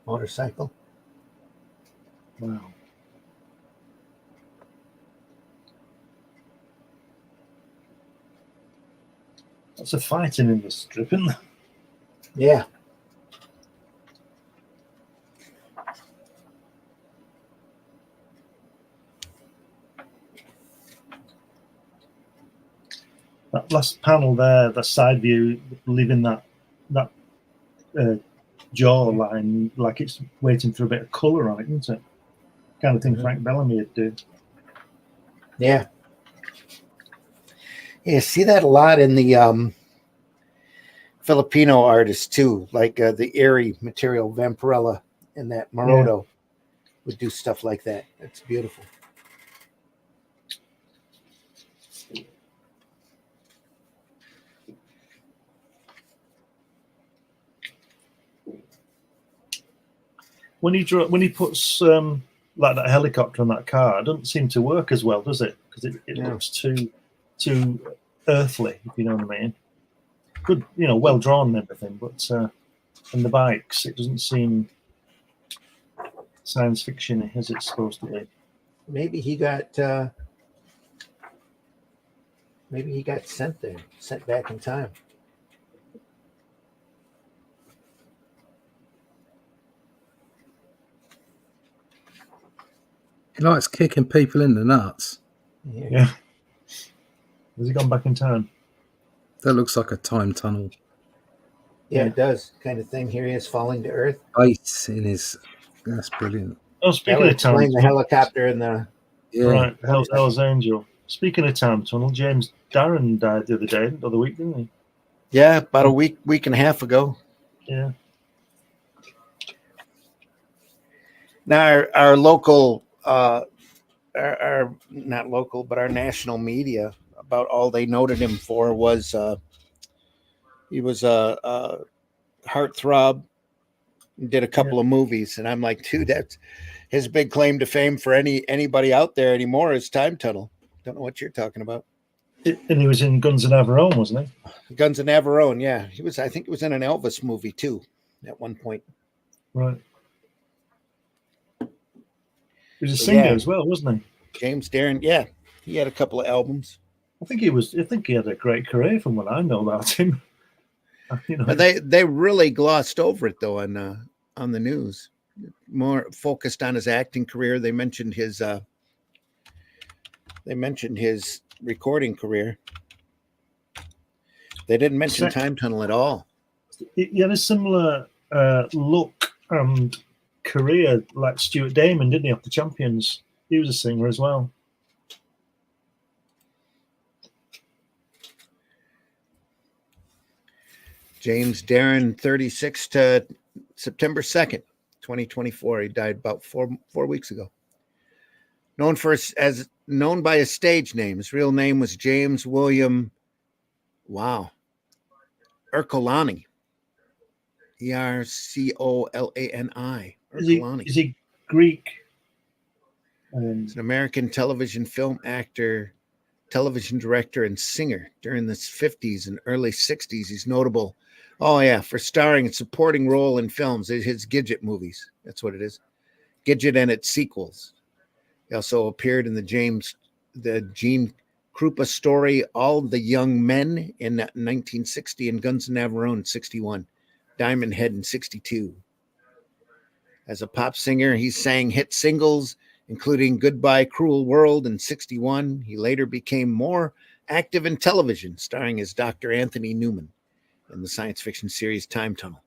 motorcycle. Wow. Lots of fighting in this strip, isn't there? Yeah. That last panel there, the side view, leaving that jaw line like it's waiting for a bit of colour on it, isn't it? Kind of thing Frank Bellamy would do. Yeah. You see that a lot in the Filipino artists too, like the Erie material, Vampirella and that Morodo would do stuff like that. That's beautiful. When he puts like that helicopter on that car, it doesn't seem to work as well, does it? Because it looks too earthly, if you know what I mean. Good, well drawn and everything, but in the bikes, it doesn't seem science fiction as it's supposed to be. Maybe he got sent back in time. He likes kicking people in the nuts. Yeah. Has he gone back in time? That looks like a time tunnel. Yeah, it does. Kind of thing. Here he is falling to earth. Ice in his. That's brilliant. Oh, speaking of time tunnel, the helicopter and the right, Hell's Angel. Speaking of time tunnel, James Darren died the other week, didn't he? Yeah, about a week and a half ago. Yeah. Now our local, our not local, but our national media, about all they noted him for was he was a heartthrob, did a couple of movies, and I'm like, dude, that's his big claim to fame for anybody out there anymore is Time Tunnel. Don't know what you're talking about. And he was in Guns and Navarone, wasn't he? Guns and Navarone, yeah. He was. I think he was in an Elvis movie too, at one point. Right. He was a singer as well, wasn't he? James Darren, yeah, he had a couple of albums. I think he had a great career from what I know about him. But they really glossed over it though on the news. More focused on his acting career. They mentioned his recording career. They didn't mention Time Tunnel at all. He had a similar look and career like Stuart Damon, didn't he, off the Champions? He was a singer as well. James Darren, 36 to September 2nd, 2024. He died about four weeks ago. Known by his stage name. His real name was James William Ercolani. Ercolani. Is he Greek? He's an American television film actor, television director, and singer. During the 50s and early 60s, he's notable, for starring and supporting role in films. His Gidget movies. That's what it is. Gidget and its sequels. He also appeared in the Gene Krupa story, All the Young Men in 1960 and Guns and Navarone in 61. Diamond Head in 62. As a pop singer, he sang hit singles including Goodbye Cruel World in 1961. He later became more active in television, starring as Dr. Anthony Newman in the science fiction series Time Tunnel.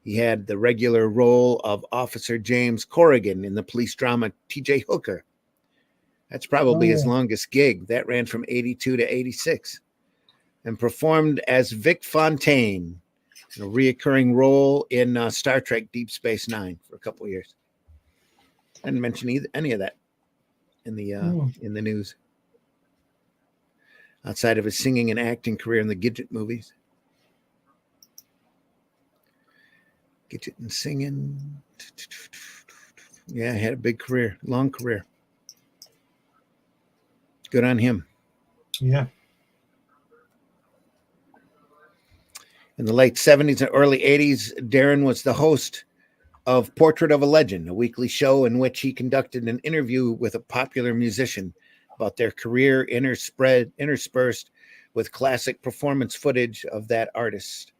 He had the regular role of Officer James Corrigan in the police drama T.J. Hooker. That's probably his longest gig. That ran from 1982 to 1986. And performed as Vic Fontaine, in a reoccurring role in Star Trek Deep Space Nine for a couple of years. I didn't mention any of that in the news. Outside of his singing and acting career in the Gidget movies. Gidget and singing. Yeah, he had a big career, long career. Good on him. Yeah. In the late 1970s and early 1980s, Darren was the host of Portrait of a Legend, a weekly show in which he conducted an interview with a popular musician about their career, interspersed with classic performance footage of that artist.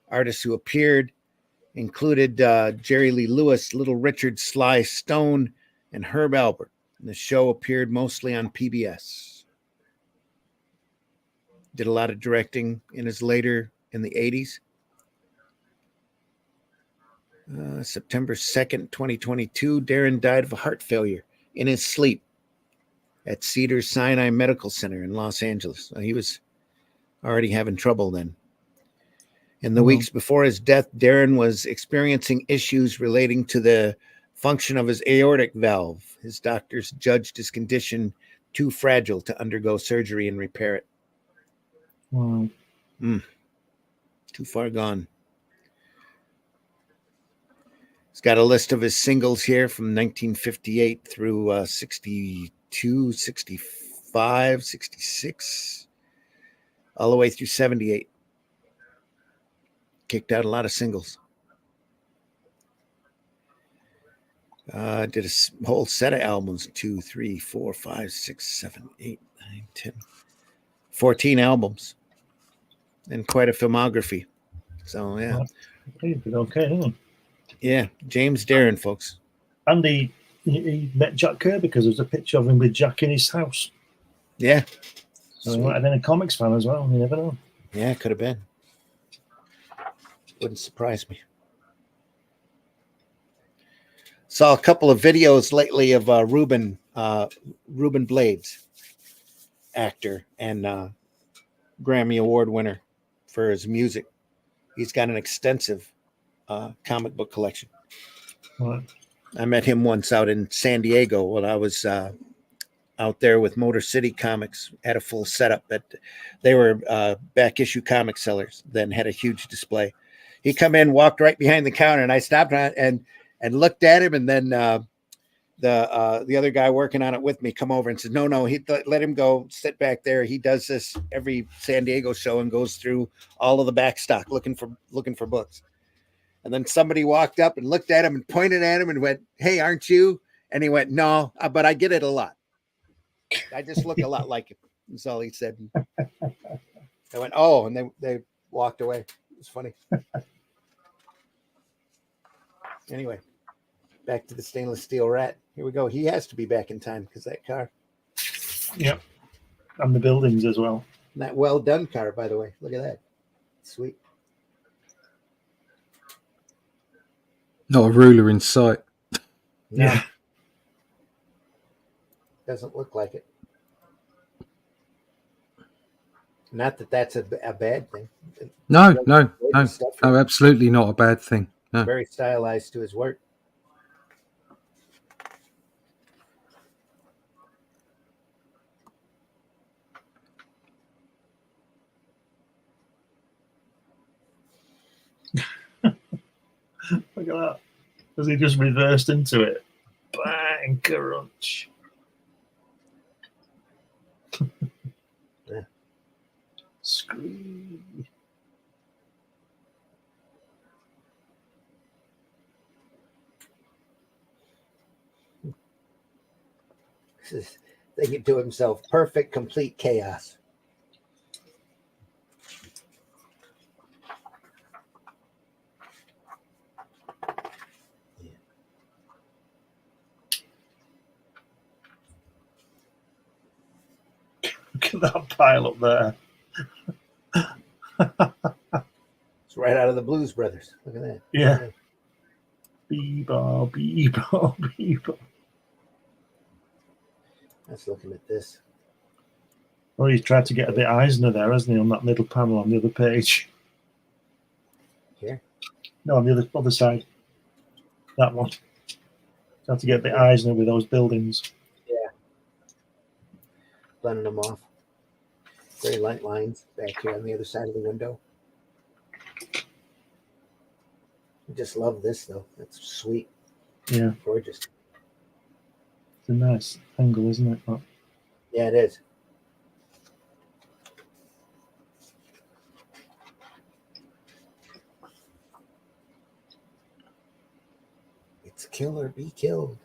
Artists who appeared included Jerry Lee Lewis, Little Richard, Sly Stone, and Herb Alpert. And the show appeared mostly on PBS. Did a lot of directing in the 80s. September 2nd, 2022, Darren died of a heart failure in his sleep at Cedars-Sinai Medical Center in Los Angeles. He was already having trouble then. In the weeks before his death, Darren was experiencing issues relating to the function of his aortic valve. His doctors judged his condition too fragile to undergo surgery and repair it. Wow. Too far gone. He's got a list of his singles here from 1958 through 62, 65, 66, all the way through 78. Kicked out a lot of singles. Did a whole set of albums, 2, 3, 4, 5, 6, 7, 8, 9, 10, 14 albums, and quite a filmography. So, yeah. He did okay, didn't he? Yeah, James Darren, folks. And he met Jack Kirby because there's a picture of him with Jack in his house. Yeah. So he might have been a comics fan as well. You never know. Yeah, could have been. Wouldn't surprise me. Saw a couple of videos lately of Ruben Blades, actor and Grammy Award winner for his music. He's got an extensive comic book collection. Right. I met him once out in San Diego when I was out there with Motor City Comics. Had a full setup. That they were back issue comic sellers. Then had a huge display. He come in, walked right behind the counter, and I stopped and looked at him. And then the other guy working on it with me come over and said, "No, he let him go. Sit back there. He does this every San Diego show and goes through all of the back stock looking for books." And then somebody walked up and looked at him and pointed at him and went, "Hey, aren't you?" And he went, "No, but I get it a lot. I just look a lot like him." That's all he said. I went, "Oh," and they walked away. It was funny. Anyway, back to the stainless steel rat. Here we go. He has to be back in time because that car. Yep. And the buildings as well. And that well done car, by the way. Look at that. Sweet. Not a ruler in sight. No, Yeah. doesn't look like it. Not that that's a bad thing. No, Stuff absolutely not a bad thing. No. Very stylized to his work. Look at that. As he just reversed into it. Bang, crunch. Yeah. Scream. This is thinking to himself, perfect, complete chaos. Look at that pile up there. It's right out of the Blues Brothers. Look at that. Yeah. Bebo, Bebo, Bebo. Let's looking at this. Oh, he's tried to get a bit Eisner there, hasn't he, on that middle panel on the other page? Here? No, on the other side. That one. Tried to get a bit Eisner with those buildings. Yeah. Blending them off. Very light lines back here on the other side of the window. I just love this, though. That's sweet. Yeah. Gorgeous. It's a nice angle, isn't it? That? Yeah, it is. It's kill or be killed.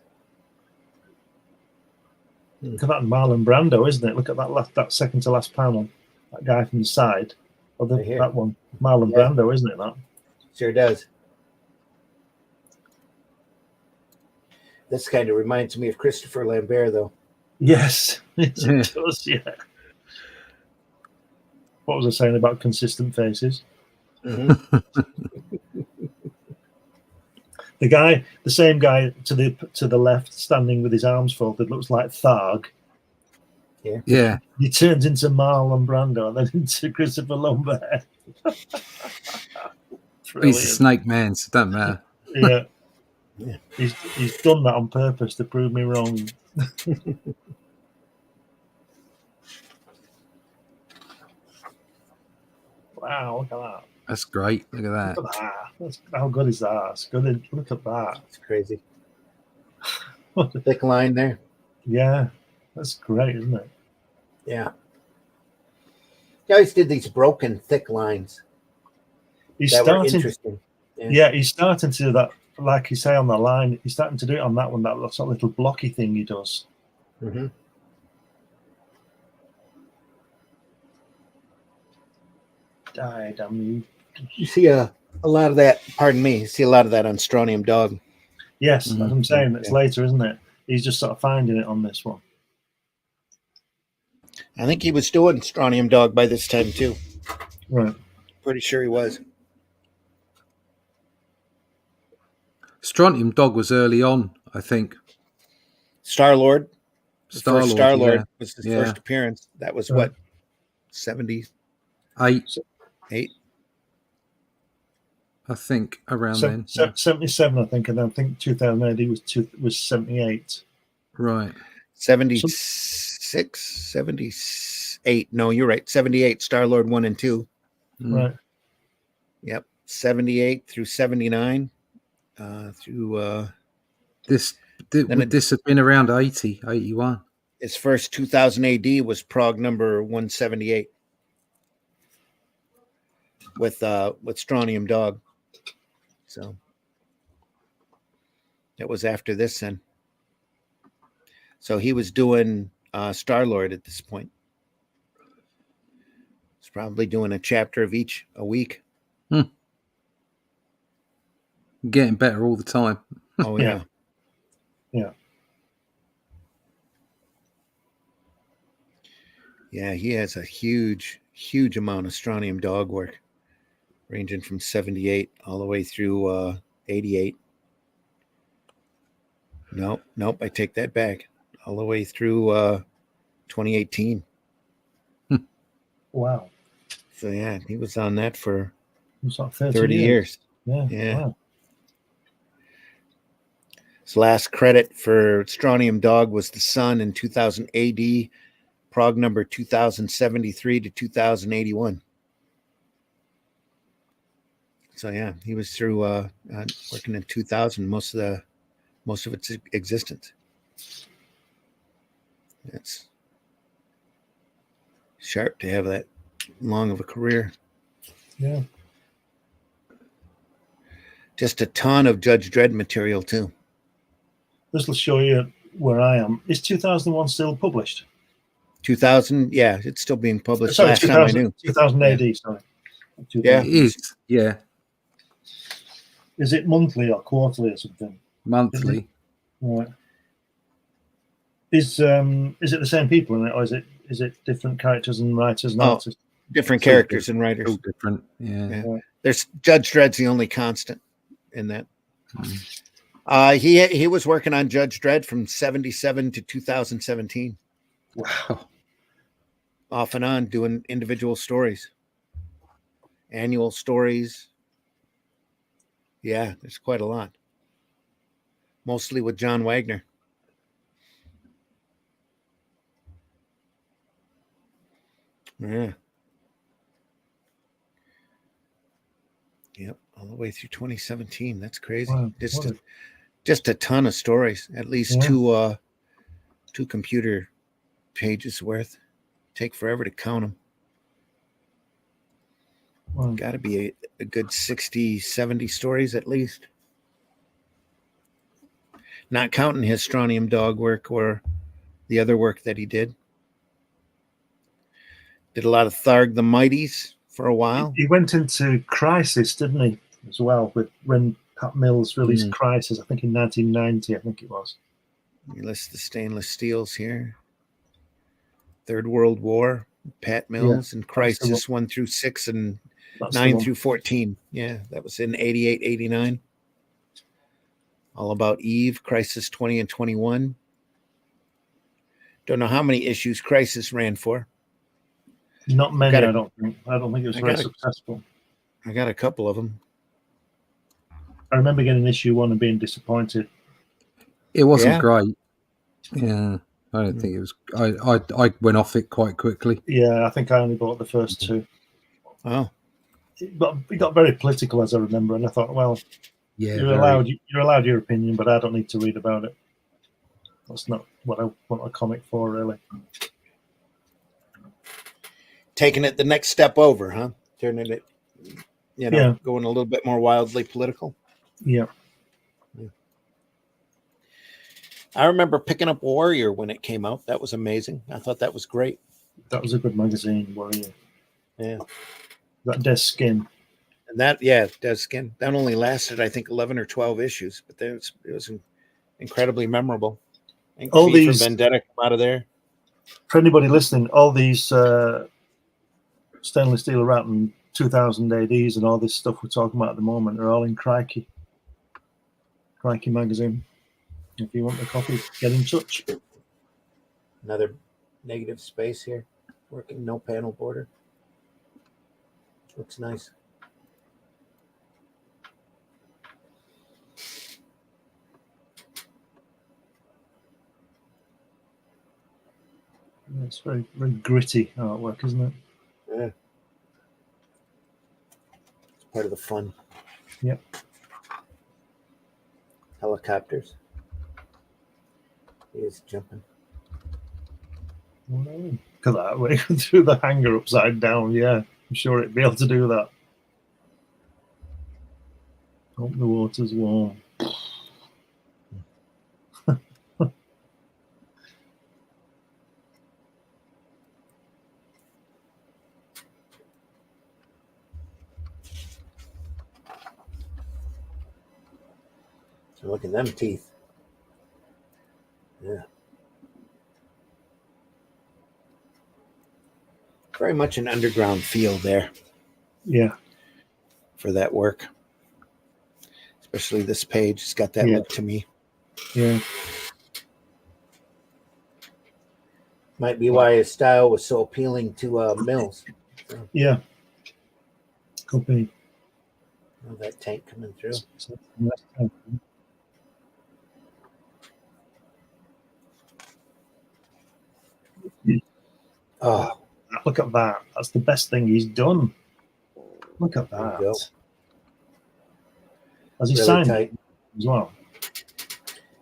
Look at that Marlon Brando, isn't it? Look at that second to last panel. That guy from the side. Oh, Right here. that one. Marlon Yeah. Brando, isn't it, that? Sure does. This kind of reminds me of Christopher Lambert, though. Yes, it Yeah. does, yeah. What was I saying about consistent faces? Mm-hmm. The same guy to the left, standing with his arms folded, looks like Tharg. Yeah. He turns into Marlon Brando and then into Christopher Lambert. He's a snake man, so it doesn't matter. Yeah. Yeah. He's done that on purpose to prove me wrong. Wow, look at that. That's great. Look at that. Look at that. How good is that? It's good. Look at that. It's crazy. Thick line there. Yeah, that's great, isn't it? Yeah. He always did these broken, thick lines. He's that were starting. interesting. Yeah, he's starting to do that, like you say on the line. He's starting to do it on that one. That sort of little blocky thing he does. Mm-hmm. Die, damn you. You see a lot of that. Pardon me. You see a lot of that on Strontium Dog. Yes, that's what I'm saying. It's Yeah. later, isn't it? He's just sort of finding it on this one. I think he was doing Strontium Dog by this time too. Right. Pretty sure he was. Strontium Dog was early on, I think. Star-Lord. Star-Lord, Star-Lord yeah. was his Yeah. first appearance. That was Right. what? 78? I think around then. 77, I think, and then I think 2000 AD was 78. Right. 76, 78. No, you're right. 78, Star-Lord 1 and 2. Mm. Right. Yep. 78 through 79. Through Would this have been around 80, 81? his first 2000 AD was Prague number 178 with Strontium Dog. So that was after this then. So he was doing Star-Lord at this point. He's probably doing a chapter of each a week. Getting better all the time. Oh yeah. Yeah. Yeah, he has a huge amount of Strontium Dog work, ranging from 78 all the way through 88. Nope, I take that back. All the way through 2018. Wow. So yeah, he was on that for It's like 30 years. Yeah. Yeah. Wow. His last credit for Strontium Dog was The Sun in 2000 AD, Prague number 2073 to 2081. So yeah, he was through working in 2000 most of its existence. That's sharp to have that long of a career. Yeah. Just a ton of Judge Dredd material too. This will show you where I am. Is 2001 still published? 2000, yeah, it's still being published. Sorry, Last time I knew. 2000 AD, sorry. Yeah. It is. Yeah. Is it monthly or quarterly or something? Monthly. Right. Is it the same people in it, or is it different characters and writers and Oh. artists? Different It's all characters and writers. All different. Yeah. Yeah. There's Judge Dredd's the only constant in that. Mm. He was working on Judge Dredd from 77 to 2017, Wow. off and on, doing individual stories, annual stories. Yeah, there's quite a lot. Mostly with John Wagner. Yeah. Yep, all the way through 2017. That's crazy. Wow. Just a ton of stories. At least Yeah. two computer pages worth. Take forever to count them. Wow. Got to be a good 60, 70 stories at least. Not counting his Strontium Dog work or the other work that he did. Did a lot of Tharg the Mighties for a while. He went into Crisis, didn't he, as well, when Pat Mills released Crisis, I think in 1990, I think it was. You list the stainless steels here. Third World War, Pat Mills, and Crisis 1 through 6 and 9 through 14. Yeah, that was in 88, 89. All About Eve, Crisis 20 and 21. Don't know how many issues Crisis ran for. Not many, I don't think. I don't think it was very successful. I got a couple of them. I remember getting issue 1 and being disappointed. It wasn't great. Yeah, I don't think it was. I went off it quite quickly. Yeah, I think I only bought the first 2. Oh. It got very political, as I remember, and I thought, well, yeah, you're allowed your opinion, but I don't need to read about it. That's not what I want a comic for, really. Taking it the next step over, huh? Turning it, going a little bit more wildly political. Yeah. I remember picking up Warrior when it came out. That was amazing. I thought that was great. That was a good magazine, Warrior. Yeah. That Dead Skin. And that, Dead Skin. That only lasted, I think, 11 or 12 issues, but it was incredibly memorable. And all these Vendetta come out of there. For anybody listening, all these stainless steel rat and 2000 ADs and all this stuff we're talking about at the moment are all in Crikey magazine. If you want the copy, get in touch. Another negative space here. Working no panel border. Looks nice. It's very, very gritty artwork, isn't it? Yeah. It's part of the fun. Yep. Helicopters. He is jumping. Look at that. Way through the hanger upside down. Yeah, I'm sure it'd be able to do that. Hope the water's warm. So look at them teeth. Yeah. Very much an underground feel there. Yeah. For that work. Especially this page. It's got that look to me. Yeah. Might be why his style was so appealing to Mills. So. Yeah. Could be. Oh, that tank coming through. Oh, look at that. That's the best thing he's done. Look at that. Has he really signed tight. it as well?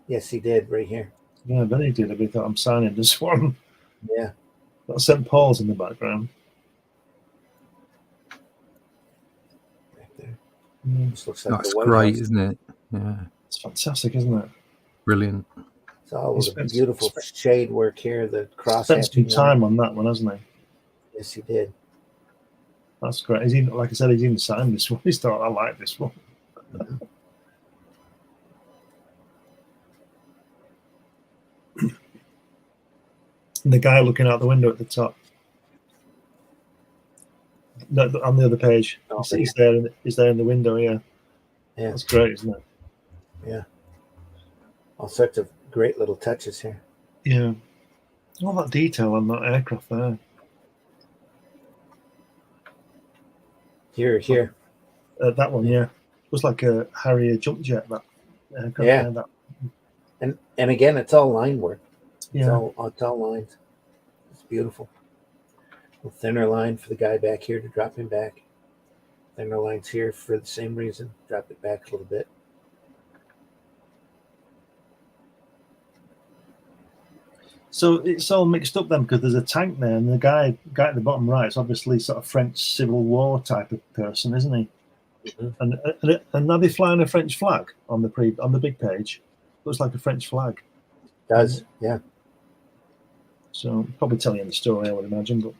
Yes, he did right here. Yeah, I bet he did. I thought I'm signing this one. Yeah. Got St. Paul's in the background. Right there. This looks like that's great, isn't it? Yeah. It's fantastic, isn't it? Brilliant. It's all the beautiful shade work here. The cross. Spent some time on that one, hasn't he? Yes, he did. That's great. He's even, like I said, he's even signed this one. He's thought, I like this one. And the guy looking out the window at the top. No, on the other page. Oh, He's there. He's there in the window. Yeah. Yeah. That's great, isn't it? Yeah. All sorts of great little touches here. Yeah. All that detail on that aircraft there. Here. That one, yeah. It was like a Harrier jump jet. That aircraft. Yeah. There, that. And again, it's all line work. It's Yeah. all lines. It's beautiful. A thinner line for the guy back here to drop him back. Thinner lines here for the same reason. Drop it back a little bit. So it's all mixed up then because there's a tank there, and the guy at the bottom right is obviously sort of French Civil War type of person, isn't he? Mm-hmm. And are they flying a French flag on the big page? Looks like a French flag. It does, yeah. So probably telling the story, I would imagine. But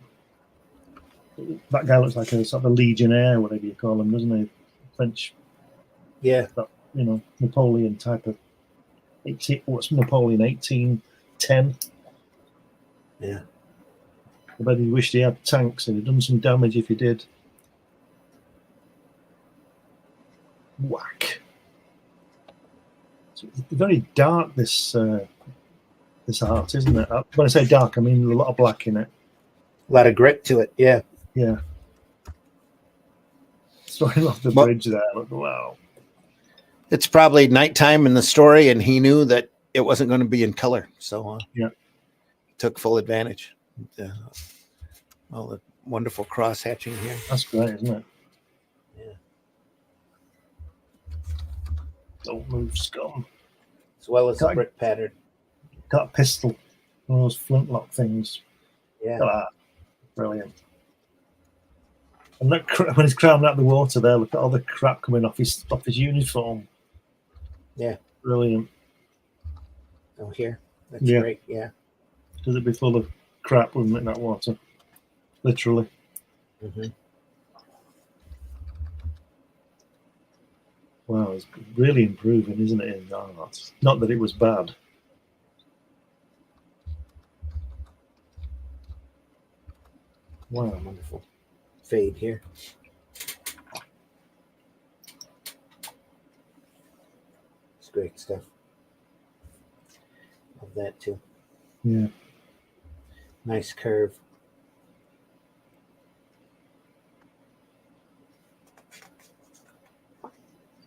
that guy looks like a sort of a legionnaire, whatever you call him, doesn't he? French. Yeah. That, Napoleon type of. What's Napoleon? 1810. Yeah. I bet he wished he had tanks and he'd done some damage if he did. Whack. It's very dark, this art, isn't it? When I say dark, I mean a lot of black in it. A lot of grit to it, yeah. Yeah. Starting off the bridge there. Wow. It's probably nighttime in the story, and he knew that it wasn't going to be in color. So yeah. Took full advantage. All the wonderful cross hatching here. That's great, isn't it? Yeah. Don't move, scum. As well as the brick pattern. Got a pistol. One of those flintlock things. Yeah. Look at that. Brilliant. And that when he's crawling out of the water there, look at all the crap coming off his uniform. Yeah. Brilliant. Oh, here. That's great, yeah. Because it'd be full of crap, wouldn't it, in that water? Literally. Mm-hmm. Wow, it's really improving, isn't it, in art? Not that it was bad. Wow, wonderful. Fade here. It's great stuff. Love that too. Yeah. Nice curve.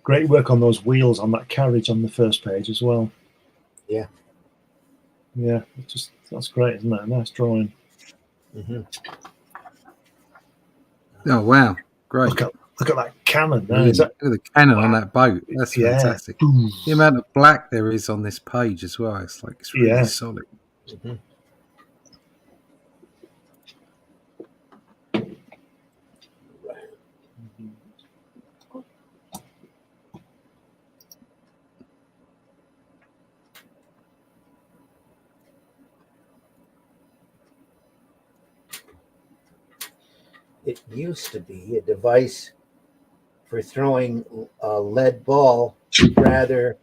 Great work on those wheels on that carriage on the first page as well. Yeah. Yeah, that's great, isn't it? Nice drawing. Mm-hmm. Oh wow, great! Look at that cannon. Look at the cannon on that boat. That's fantastic. Boom. The amount of black there is on this page as well. It's really solid. Mm-hmm. It used to be a device for throwing a lead ball rather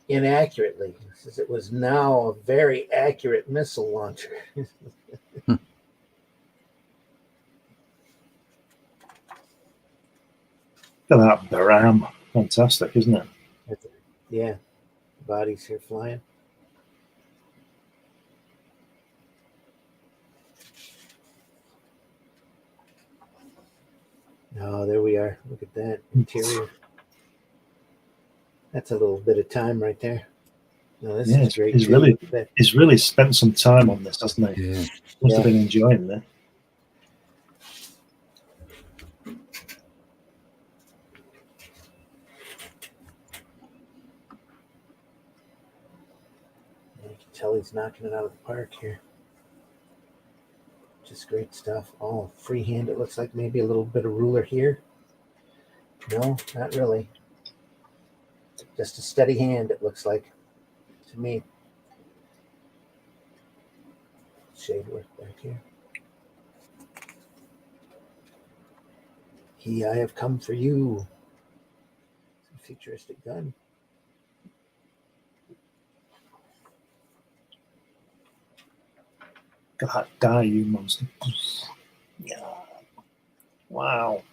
inaccurately, since it was now a very accurate missile launcher. Look at that Baram. Fantastic, isn't it? Yeah. Bodies here flying. Oh, there we are. Look at that interior. That's a little bit of time right there. No, this is great. He's really spent some time on this, hasn't he? Yeah. Must have been enjoying that. You can tell he's knocking it out of the park here. Just great stuff. All freehand. It looks like maybe a little bit of ruler here. No, not really. Just a steady hand, it looks like to me. Shade work back here. I have come for you. It's a futuristic gun. God, die, you monster. Yeah. Wow.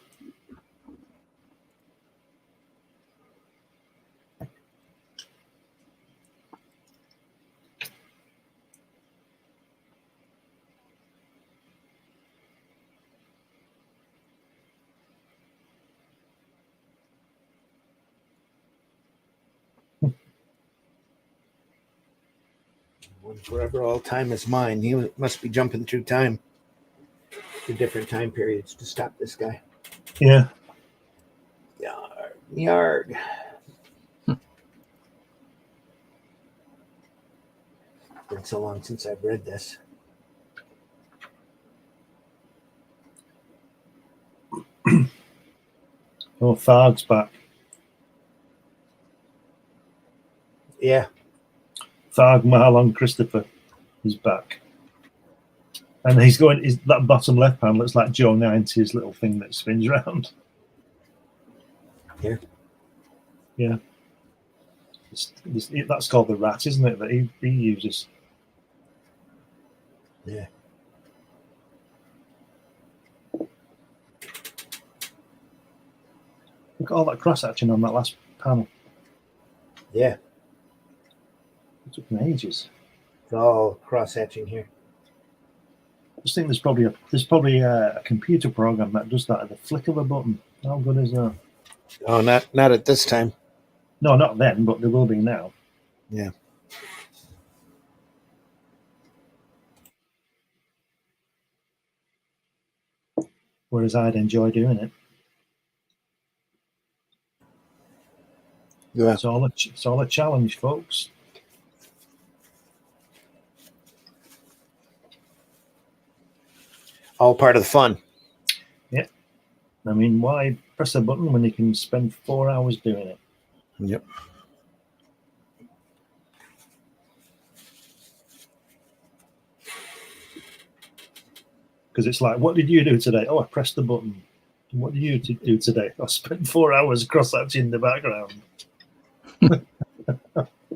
One forever, all time is mine. He must be jumping through time to different time periods to stop this guy. Yeah. Yard. Been so long since I've read this. Oh, Tharg's back. Yeah. Tharg Marlon Christopher is back. And he's going, that bottom left panel looks like Joe 90's little thing that spins around. Here. Yeah. That's called the rat, isn't it? That he uses. Yeah. Look at all that cross hatching on that last panel. Yeah. It took me ages. It's all cross hatching here. I just think there's probably a computer program that does that at the flick of a button. How good is that? Oh, not at this time. No, not then, but there will be now. Yeah. Whereas I'd enjoy doing it. Yeah. It's all a challenge, folks. All part of the fun. Yeah. I mean, why press a button when you can spend 4 hours doing it? Yep. Because it's like, what did you do today? Oh, I pressed the button. What did you do today? I spent 4 hours cross-hatching in the background.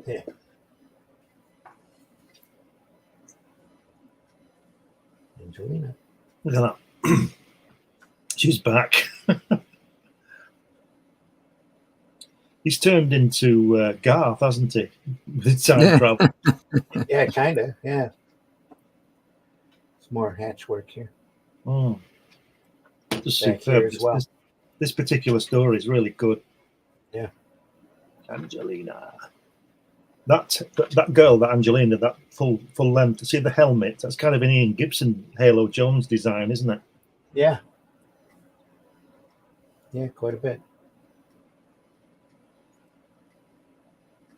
Yeah. Angelina. Look at that. She's back. He's turned into Garth, hasn't he? With time travel. Yeah, kind of. Yeah. It's more hatch work here. Oh. Just Back superb. here as well. This particular story is really good. Yeah. Angelina. That girl, that Angelina, that full length. See the helmet? That's kind of an Ian Gibson Halo Jones design, isn't it? Yeah. Yeah, quite a bit.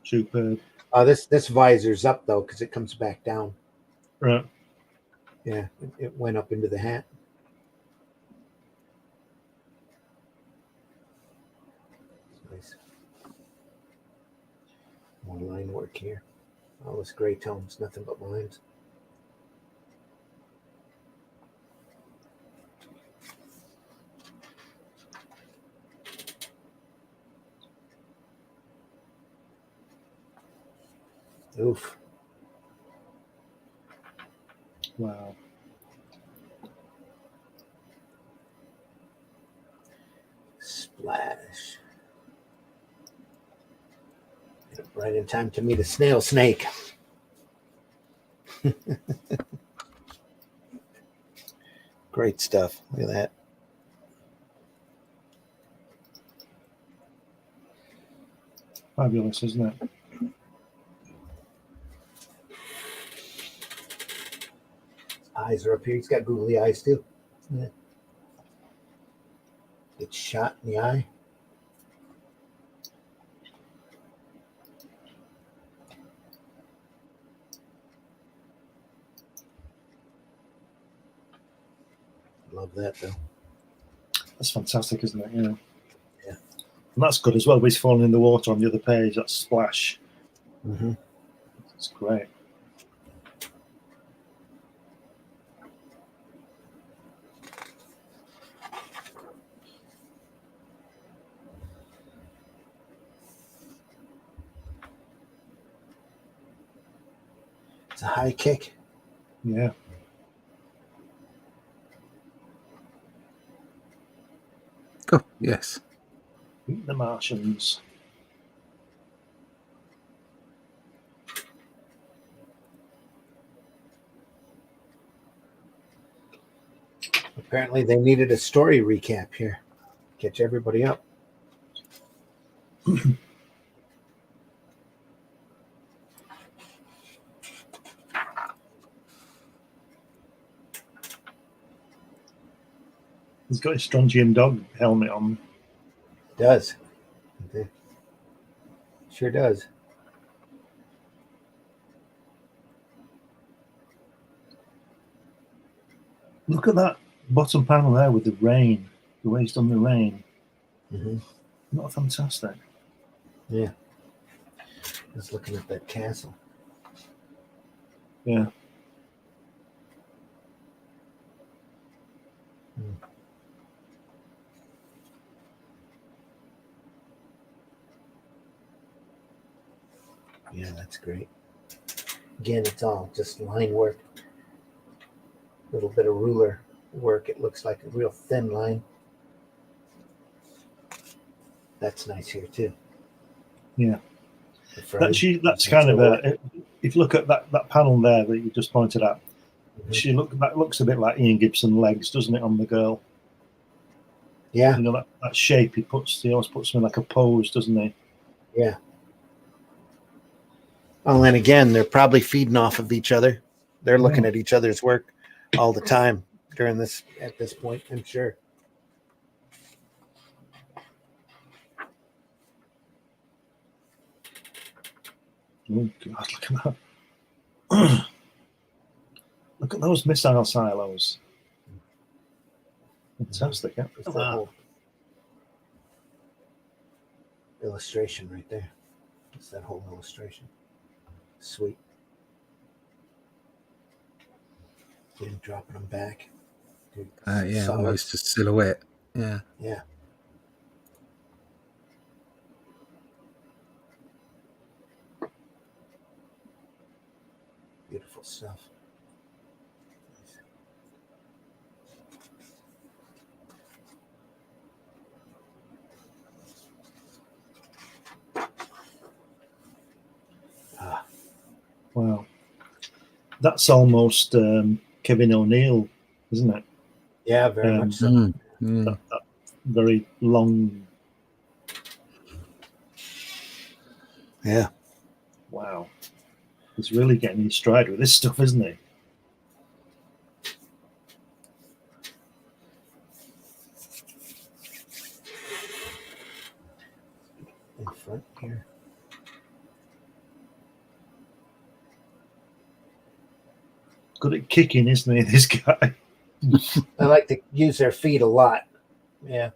Superb. This visor's up though because it comes back down. Right. Yeah, it went up into the hat. Nice. More line work here. All this gray tones, nothing but lines. Oof. Wow. Splash. Right in time to meet a snail snake. Great stuff. Look at that. Fabulous, isn't it? Eyes are up here. He's got googly eyes too. Yeah. Gets shot in the eye. Love that though. That's fantastic, isn't it? Yeah. Yeah. And that's good as well. He's falling in the water on the other page. That splash. Mm-hmm. It's great. It's a high kick. Yeah. Cool. Yes. Meet the Martians. Apparently, they needed a story recap here. Catch everybody up. He's got his strontium dog helmet on. Does. Sure does. Look at that bottom panel there with the rain. The way he's done the rain. Mm-hmm. Not fantastic. Yeah. Just looking at that castle. Yeah. Yeah, that's great. Again, it's all just line work. A little bit of ruler work. It looks like a real thin line. That's nice here too. Yeah. Frame. That's kind of a. If you look at that panel there that you just pointed out, that looks a bit like Ian Gibson legs, doesn't it, on the girl? Yeah. You know that shape he always puts them in like a pose, doesn't he? Yeah. Oh, and again, they're probably feeding off of each other. They're looking at each other's work all the time at this point, I'm sure. Oh God, look at that. Look at those missile silos. Fantastic. Yeah. That's that whole illustration right there. That's that whole illustration. Sweet. Again, dropping them back. Dude, Yeah, solid. almost a silhouette. Yeah. Yeah. Beautiful stuff. Wow. That's almost Kevin O'Neill, isn't it? Yeah, very much so. That very long. Yeah. Wow. He's really getting his stride with this stuff, isn't he? In front here. Good at kicking, isn't he, this guy? They like to use their feet a lot. Yeah.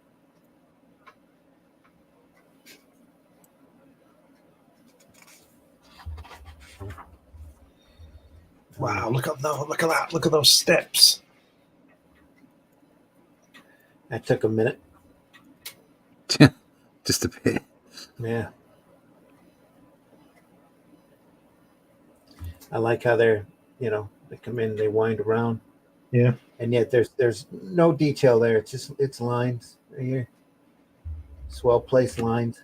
Wow, look at that. Look at those steps. That took a minute. Just a bit. Yeah. I like how they're, they come in, they wind around. Yeah. And yet there's no detail there. It's lines right here. It's well placed lines.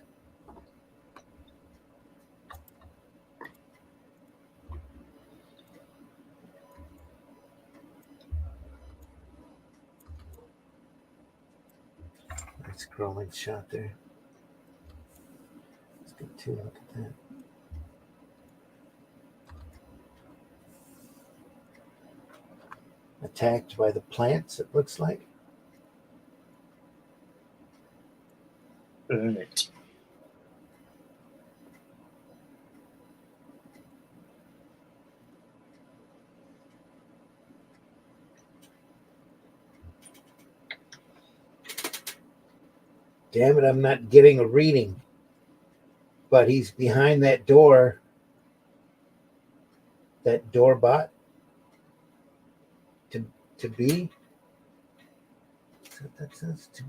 Nice scrolling shot there. Let's get to look at that. Attacked by the plants, it looks like. Burn it. Damn it, I'm not getting a reading. But he's behind that door. That door bot. To be. That says to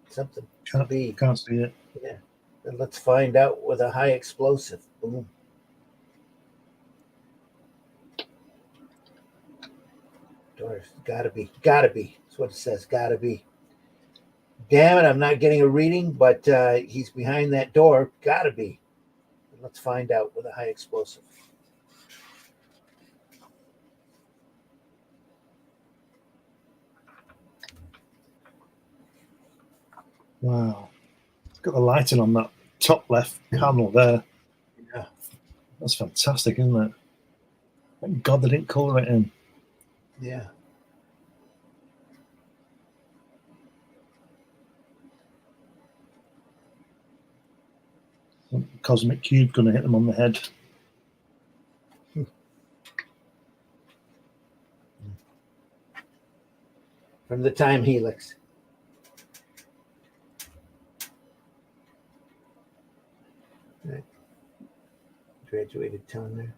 something. To be. Can't see it. Yeah. And let's find out with a high explosive. Boom. Doors. Gotta be. That's what it says. Gotta be. Damn it, I'm not getting a reading, but he's behind that door. Gotta be. Let's find out with a high explosive. Wow. It's got the lighting on that top left panel there. Yeah. That's fantastic, isn't it? Thank God they didn't colour it in. Yeah. Cosmic cube going to hit them on the head. From the time helix. Right. Graduated tone there.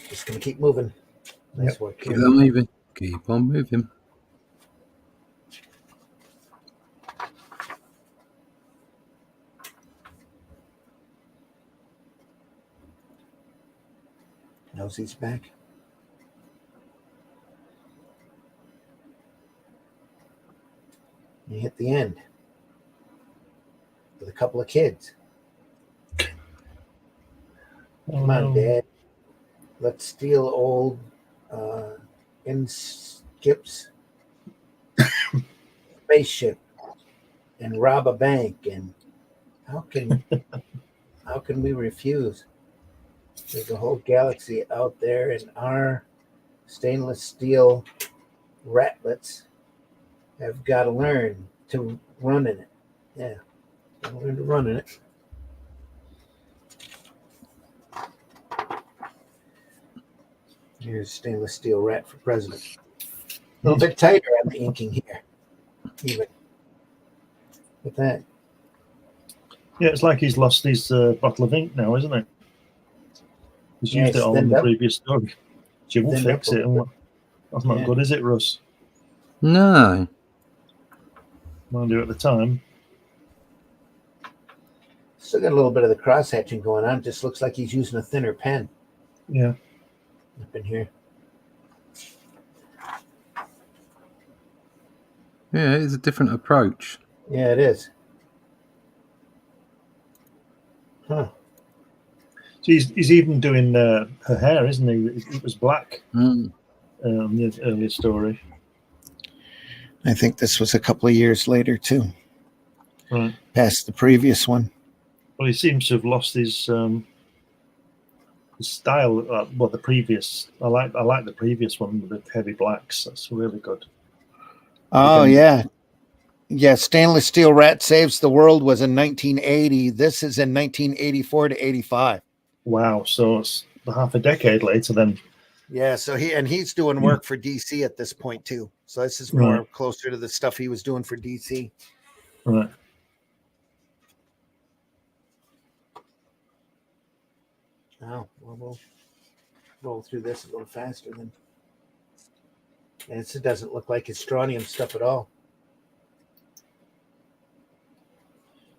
Just gonna keep moving. Nice work Keep here. on moving. Keep on moving. Nosey's back. You hit the end with a couple of kids. Come on, Dad. Let's steal old Inskip's spaceship and rob a bank. And how can we refuse? There's a whole galaxy out there, and our stainless steel ratlets have got to learn to run in it. Yeah, got to learn to run in it. Here's stainless steel rat for president. A little bit tighter on the inking here, even with that. Yeah, it's like he's lost his bottle of ink now, isn't it? He's used it all in the previous story. She will fix it. And that's not good, is it, Russ? No. Mind you, at the time. Still got a little bit of the cross hatching going on. Just looks like he's using a thinner pen. Yeah. Up in here. Yeah, it's a different approach. Yeah, it is. Huh. So he's even doing her hair, isn't he? It was black Mm. in the earlier story. I think this was a couple of years later too. Right. Past the previous one. Well, he seems to have lost his style. Well, the previous. I like the previous one with the heavy blacks. That's really good. Oh yeah. Yeah, Stainless Steel Rat Saves the World was in 1980. This is in 1984 to 85. Wow, so it's half a decade later then. Yeah, so he's doing work for DC at this point too. So this is more closer to the stuff he was doing for DC. Right. Oh, well, we'll roll through this a little faster then. And it doesn't look like it's strontium stuff at all.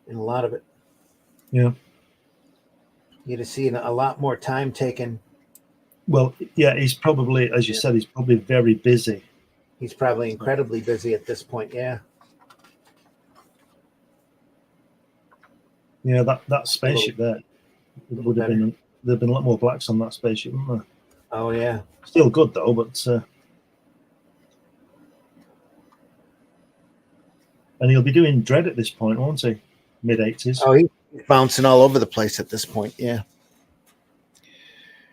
In a lot of it. Yeah. You'd have seen a lot more time taken. Well, yeah, he's probably, as you said, he's probably very busy. He's probably incredibly busy at this point, yeah. Yeah, that spaceship there would have been, there'd been a lot more blacks on that spaceship, wouldn't there? Oh, yeah. Still good, though, but... and he'll be doing Dread at this point, won't he? Mid-80s. Oh, he's bouncing all over the place at this point, yeah.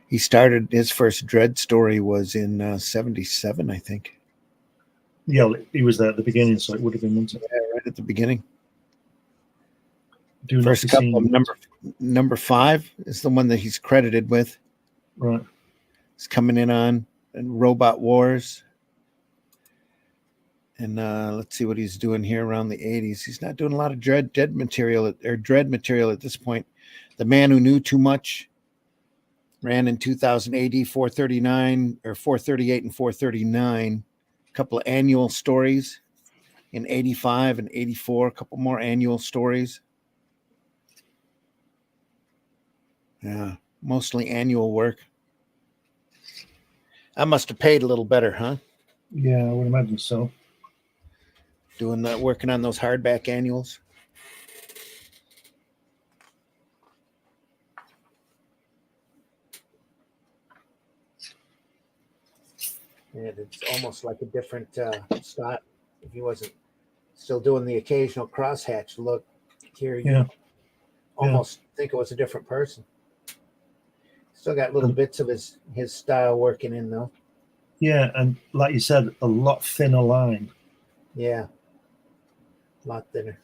He started, his first Dread story was in 77, I think. Yeah, he was there at the beginning, so it would have been, wouldn't it? Yeah, right at the beginning. Do First couple of number 5 is the one that he's credited with. Right. He's coming in on and Robot Wars. And let's see what he's doing here around the 80s. He's not doing a lot of dread material at this point. The Man Who Knew Too Much ran in 2000 AD, 439 or 438 and 439. A couple of annual stories in 85 and 84. A couple more annual stories. Yeah, mostly annual work. I must have paid a little better, huh? Yeah, I would imagine so. Doing that, working on those hardback annuals. And it's almost like a different style. If he wasn't still doing the occasional crosshatch look here, you almost think it was a different person. Still got little bits of his style working in though. Yeah, and like you said, a lot thinner line. Yeah, a lot thinner.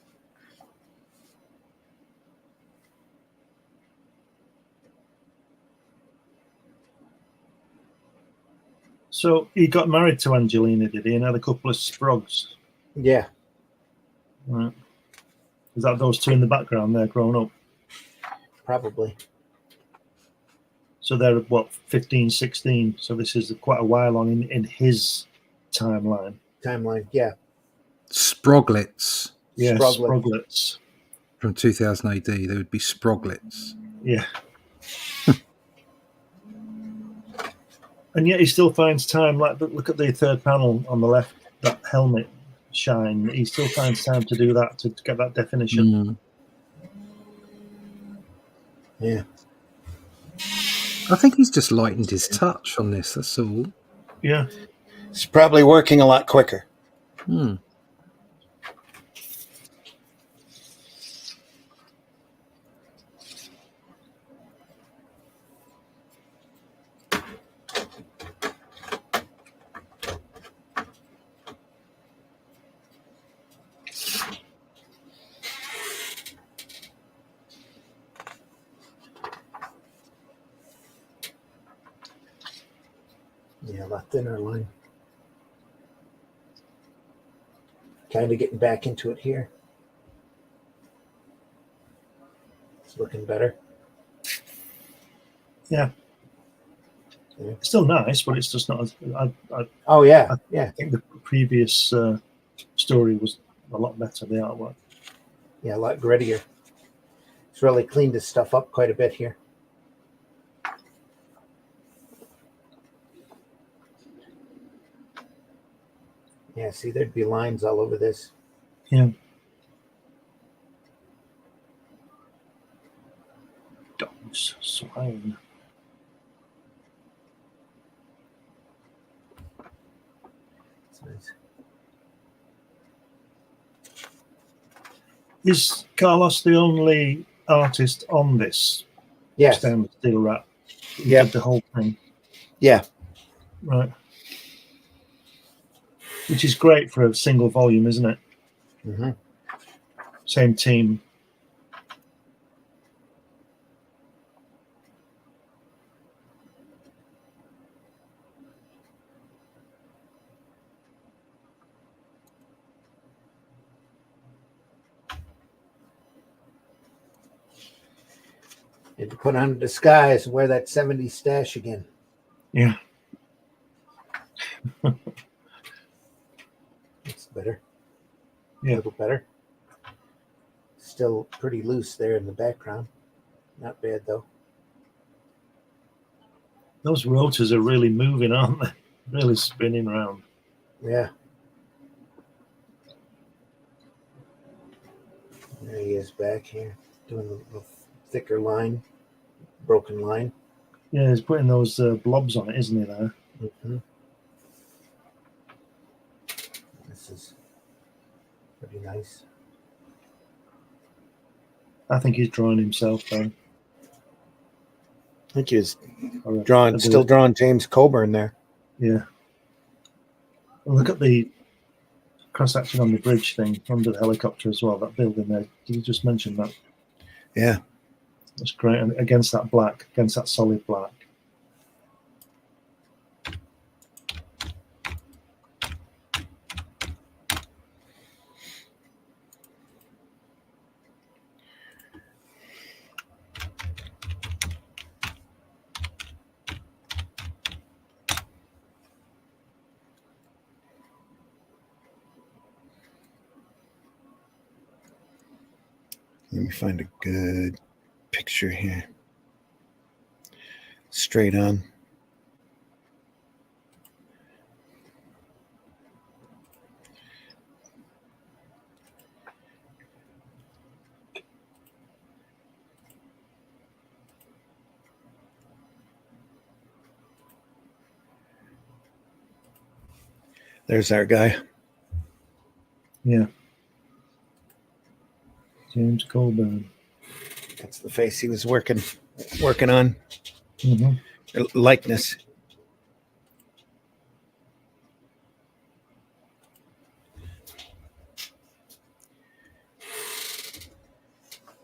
So he got married to Angelina, did he? And had a couple of sprogs. Yeah. Right. Is that those two in the background there growing up? Probably. So they're, what, 15, 16? So this is quite a while on in his timeline. Yeah. Sproglets. Yeah, sproglets. From 2000 AD, there would be sproglets. Yeah. And yet he still finds time, like, look at the third panel on the left, that helmet shine. He still finds time to do that, to get that definition. Yeah. I think he's just lightened his touch on this, that's all. Yeah. He's probably working a lot quicker. Yeah, a lot thinner line. Kind of getting back into it here. It's looking better. Yeah. It's still nice, but it's just not as... Oh, yeah. I think the previous story was a lot better, the artwork. Yeah, a lot grittier. It's really cleaned his stuff up quite a bit here. Yeah, see, there'd be lines all over this. Yeah. Dogs, swine. That's nice. Is Carlos the only artist on this? Yes. Stainless steel wrap. Yeah. The whole thing. Yeah. Right. Which is great for a single volume, isn't it? Mm-hmm. Same team. Had to put on a disguise and wear that 70s stash again. Yeah. That's better. Yeah. A little better. Still pretty loose there in the background. Not bad, though. Those rotors are really moving, aren't they? Really spinning around. Yeah. There he is back here, doing a little thicker line, broken line. Yeah, he's putting those blobs on it, isn't he, there? Mm-hmm. This is pretty nice. I think he's drawing himself, though. I think he was still drawing James Coburn there. Yeah. Well, look at the cross-action on the bridge thing under the helicopter as well, that building there. Did you just mention that? Yeah. That's great. And against that black, against that solid black. Let me find a good picture here. Straight on. There's our guy. Yeah. James Colburn. That's the face he was working on. Mm-hmm. Likeness.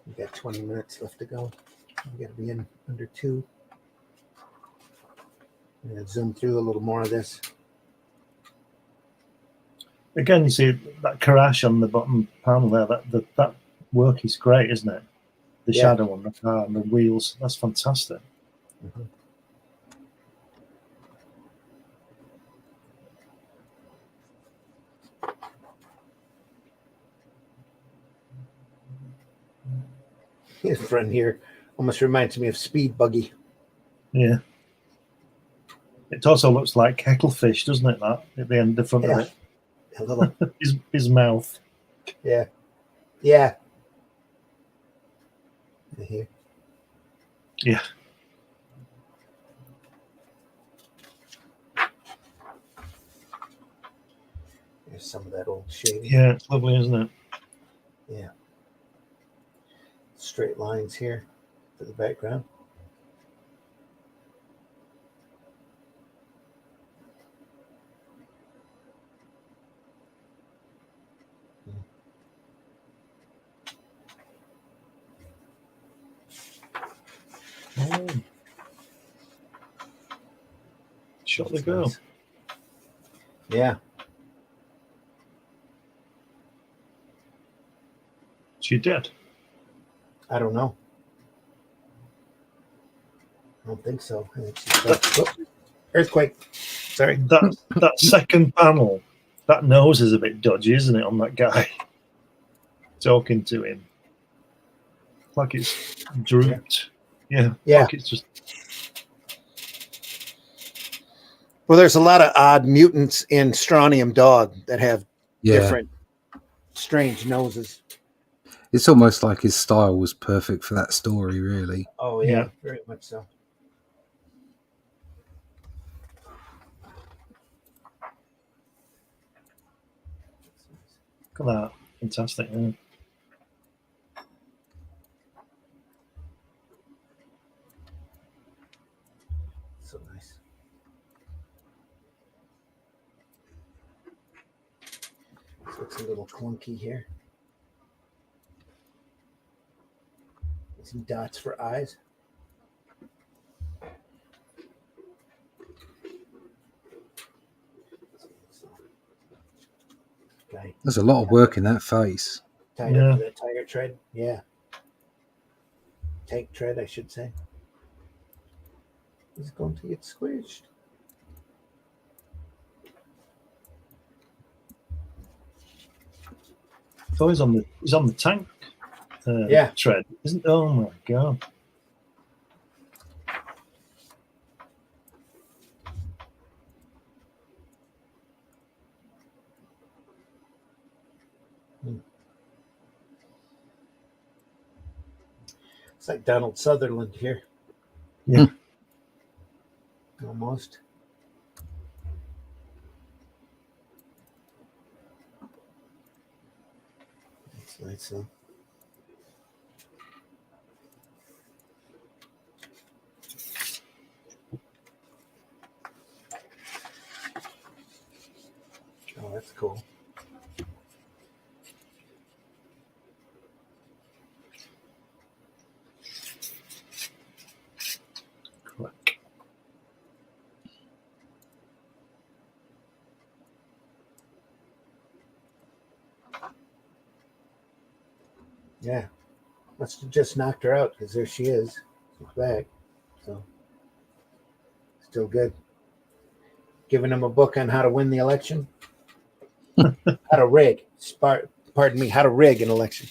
We got 20 minutes left to go. We got to be in under 2. I'm going to zoom through a little more of this. Again, you see that crash on the bottom panel there. That work is great, isn't it? The Yeah. shadow on the car and the wheels. That's fantastic. Mm-hmm. His friend here almost reminds me of Speed Buggy. Yeah. It also looks like kettlefish, doesn't it? That at the end, the front of it. A little. His mouth. Yeah. Yeah. Here. Yeah. There's some of that old shading. Yeah, it's lovely, isn't it? Yeah. Straight lines here for the background. Oh. Shot the girl. Nice. Yeah. She dead. I don't know. I don't think so. I think she's earthquake. Sorry. That second panel, that nose is a bit dodgy, isn't it, on that guy talking to him? Like it's drooped. Yeah. Yeah. Like it's just. Well, there's a lot of odd mutants in Strontium Dog that have different strange noses. It's almost like his style was perfect for that story, really. Oh, yeah. Very much so. Look at that. Fantastic. Yeah. So nice. This looks a little clunky here. Some dots for eyes. Okay. There's a lot of work in that face. Tied up to that tiger tread. Yeah. Tank tread, I should say. He's going to get squished. Oh, he's on the tank tread, isn't? Oh my god! It's like Donald Sutherland here. Yeah, almost. That's nice though. Oh, that's cool. correct. Yeah, must have just knocked her out because there she is. She's back. So, still good. Giving him a book on how to win the election. How to rig. Pardon me, how to rig an election.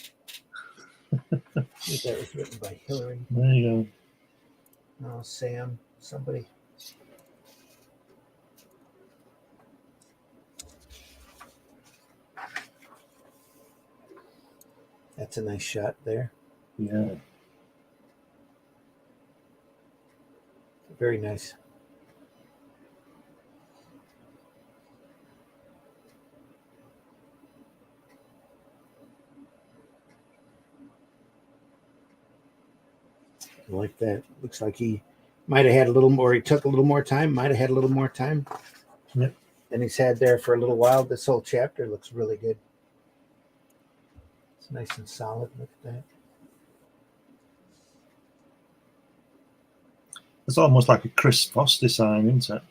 I think that was written by Hillary. There you No, Sam. Somebody. That's a nice shot there. go. Yeah. Very nice. I like that. Looks like he might have had a little more. He took a little more time. Might have had a little more time. Yep. Than he's had there for a little while. This whole chapter looks really good. It's nice and solid. Look at that. It's almost like a Chris Foster sign, isn't it?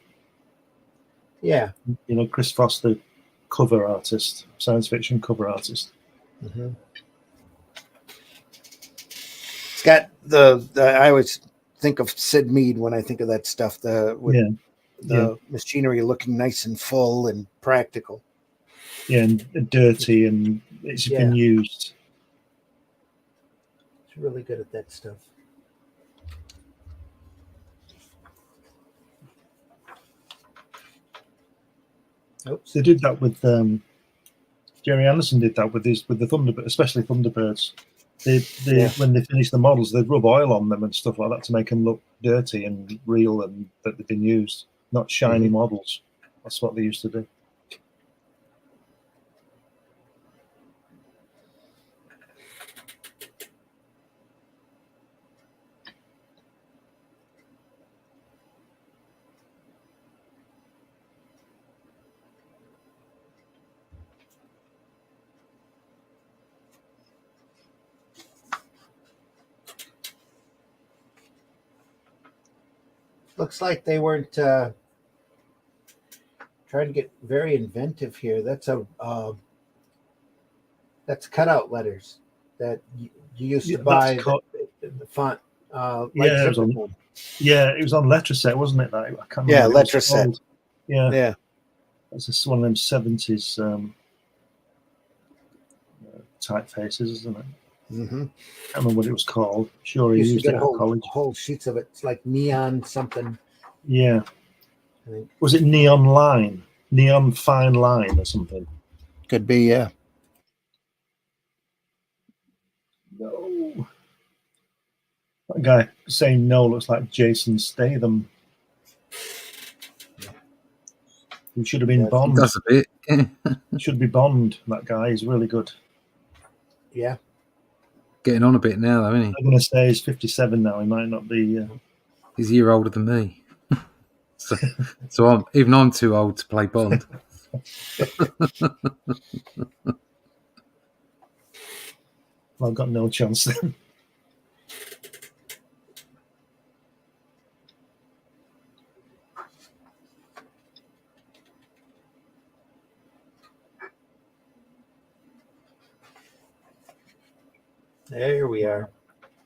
Yeah. You know, Chris Foster, cover artist, science fiction cover artist. Mm-hmm. It's got the I always think of Sid Mead when I think of that stuff. The machinery looking nice and full and practical. Yeah, and dirty, and it's been used. It's really good at that stuff. Oops. They did that with Jerry Anderson did that with the Thunderbirds, especially Thunderbirds. When they finish the models, they'd rub oil on them and stuff like that to make them look dirty and real and that they've been used, not shiny models. That's what they used to do. Looks like they weren't trying to get very inventive here. That's cutout letters that you used to buy the font. It was on Letraset, wasn't it? That I can't remember. Letraset. Yeah. That's just one of them 70s typefaces, isn't it? Mm-hmm. I can't remember what it was called. Sure, he used it at college. Whole sheets of it. It's like neon something. Yeah. Was it neon line? Neon fine line or something? Could be, yeah. No. That guy saying no looks like Jason Statham. He should have been Bond. He does a bit. He should be Bond. That guy is really good. Yeah. Getting on a bit now, though, isn't he? I'm going to say he's 57 now. He might not be. He's a year older than me. so I'm too old to play Bond. I've got no chance then. There we are.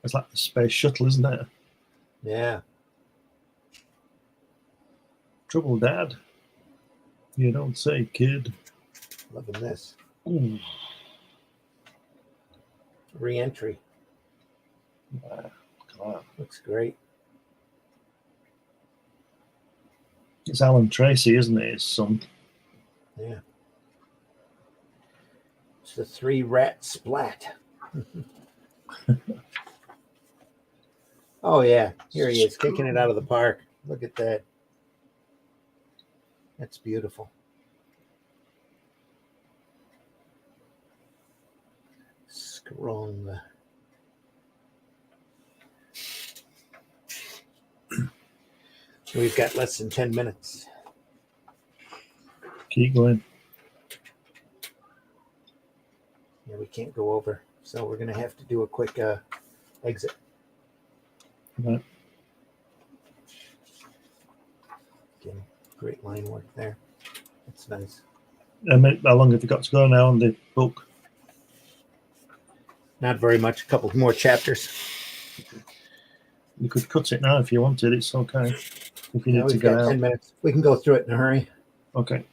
It's like the space shuttle, isn't it? Yeah. Trouble, Dad. You don't say, kid. Loving this. Ooh. Re-entry. Looks great. It's Alan Tracy, isn't it? His son. Yeah. It's the 3-rat splat. Oh, yeah. Here he is, kicking it out of the park. Look at that. That's beautiful. Strong. We've got less than 10 minutes. Keep going. Yeah, we can't go over. So we're going to have to do a quick exit. Right. Again, great line work there. That's nice. How long have you got to go now on the book? Not very much. A couple more chapters. You could cut it now if you wanted. It's okay. If you need to We've get got out. 10 minutes. We can go through it in a hurry. Okay.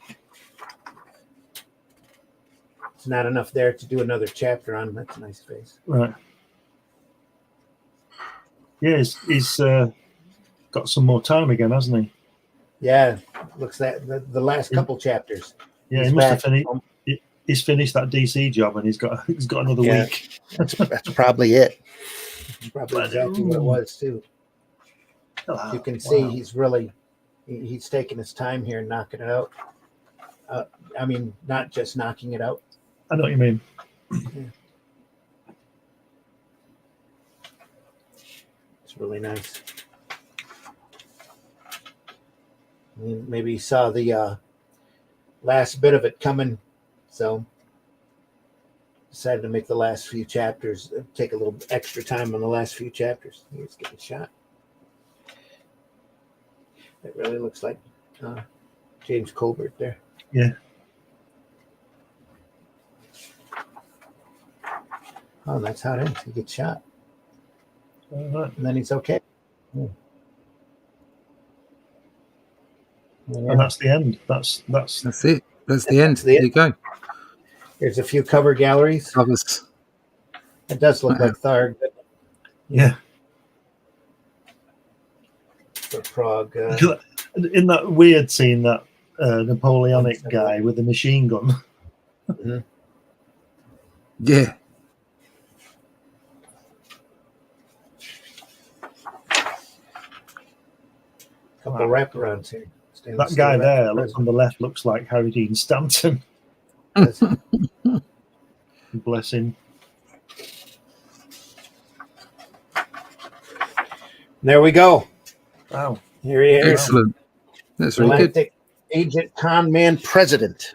It's not enough there to do another chapter on. That's a nice face. Right. Yeah, he's got some more time again, hasn't he? Yeah, looks that the last couple chapters. Yeah, He's he must back. have finished. He's finished that DC job, and he's got another Yeah. week. That's probably it. That's probably But, exactly what it was too. You can see wow. he's taking his time here and knocking it out. I mean, not just knocking it out. I know what you mean. It's really nice. I mean, maybe he saw the last bit of it coming, so decided to make the last few chapters take a little extra time on the last few chapters. He's getting shot. It really looks like James Colbert there. Yeah. Oh, that's how it ends. He gets shot, Right. and then he's okay. Yeah. And that's the end. That's it. That's the end. There you go. There's a few cover galleries. Covers. It does look like Tharg. Yeah. For Prague. In that weird scene, that Napoleonic guy with the machine gun. Mm-hmm. Yeah. Couple wraparounds here. That guy there on the left looks like Harry Dean Stanton. Bless him. There we go. Wow. Here he is. Excellent. That's really good. Agent Con Man President.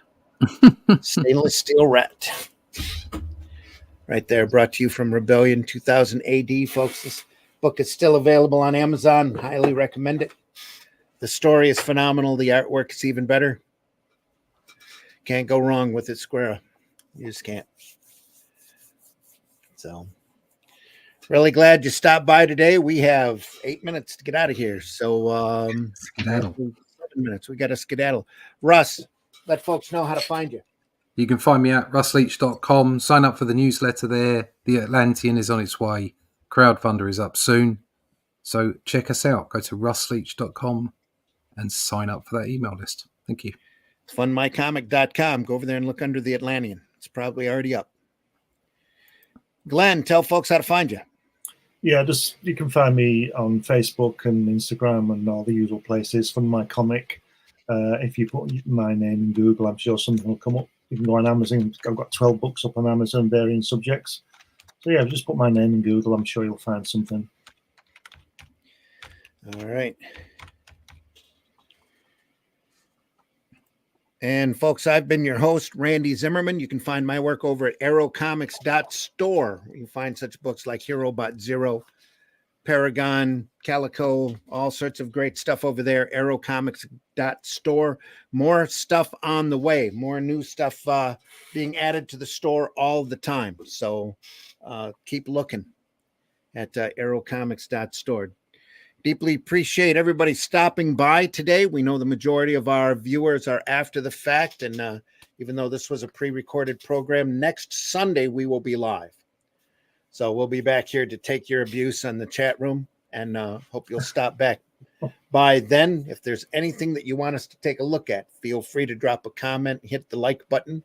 Stainless steel rat. Right there, brought to you from Rebellion 2000 AD, folks. This book is still available on Amazon. Highly recommend it. The story is phenomenal. The artwork is even better. Can't go wrong with it, Square. You just can't. So, really glad you stopped by today. We have 8 minutes to get out of here. So, Skedaddle. 7 minutes. We got to skedaddle. Russ, let folks know how to find you. You can find me at russleach.com. Sign up for the newsletter there. The Atlantean is on its way. Crowdfunder is up soon. So check us out. Go to russleach.com and sign up for that email list. Thank you. Funmycomic.com. Go over there and look under the Atlantean. It's probably already up. Glenn, tell folks how to find you. Yeah, you can find me on Facebook and Instagram and all the usual places. Fun My Comic. If you put my name in Google, I'm sure something will come up. You can go on Amazon. I've got 12 books up on Amazon, varying subjects. So yeah, just put my name in Google. I'm sure you'll find something. All right. And folks, I've been your host, Randy Zimmerman. You can find my work over at arrowcomics.store. You can find such books like Hero Bot Zero, Paragon, Calico, all sorts of great stuff over there. Arrowcomics.store. More stuff on the way. More new stuff being added to the store all the time. So keep looking at arrowcomics.store. Deeply appreciate everybody stopping by today. We know the majority of our viewers are after the fact. And even though this was a pre-recorded program, next Sunday we will be live. So we'll be back here to take your abuse on the chat room, and hope you'll stop back by then. If there's anything that you want us to take a look at, feel free to drop a comment, hit the like button.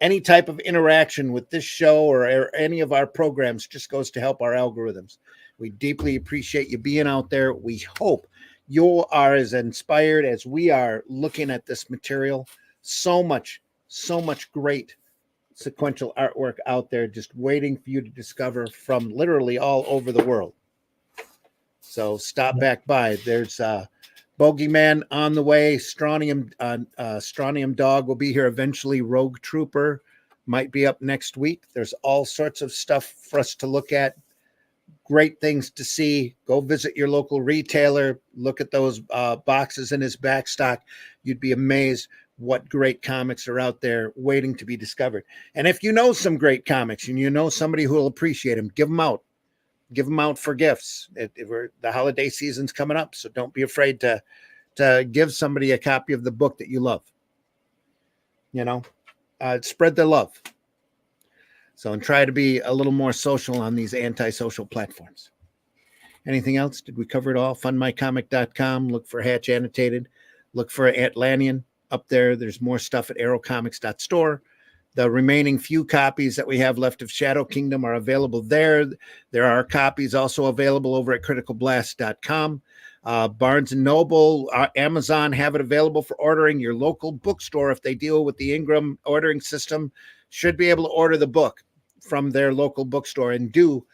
Any type of interaction with this show or any of our programs just goes to help our algorithms. We deeply appreciate you being out there. We hope you are as inspired as we are looking at this material. So much great sequential artwork out there just waiting for you to discover from literally all over the world. So stop back by. There's Bogeyman on the way. Strontium Dog will be here eventually. Rogue Trooper might be up next week. There's all sorts of stuff for us to look at. Great things to see. Go visit your local retailer. Look at those boxes in his back stock. You'd be amazed what great comics are out there waiting to be discovered. And if you know some great comics and you know somebody who will appreciate them, give them out. Give them out for gifts. The holiday season's coming up, so don't be afraid to give somebody a copy of the book that you love. You know, spread the love. So, and try to be a little more social on these antisocial platforms. Anything else? Did we cover it all? Fundmycomic.com. Look for Hatch Annotated. Look for Atlantean up there. There's more stuff at arrowcomics.store. The remaining few copies that we have left of Shadow Kingdom are available there. There are copies also available over at criticalblast.com. Barnes & Noble, Amazon have it available for ordering. Your local bookstore, if they deal with the Ingram ordering system, should be able to order the book from their local bookstore. And do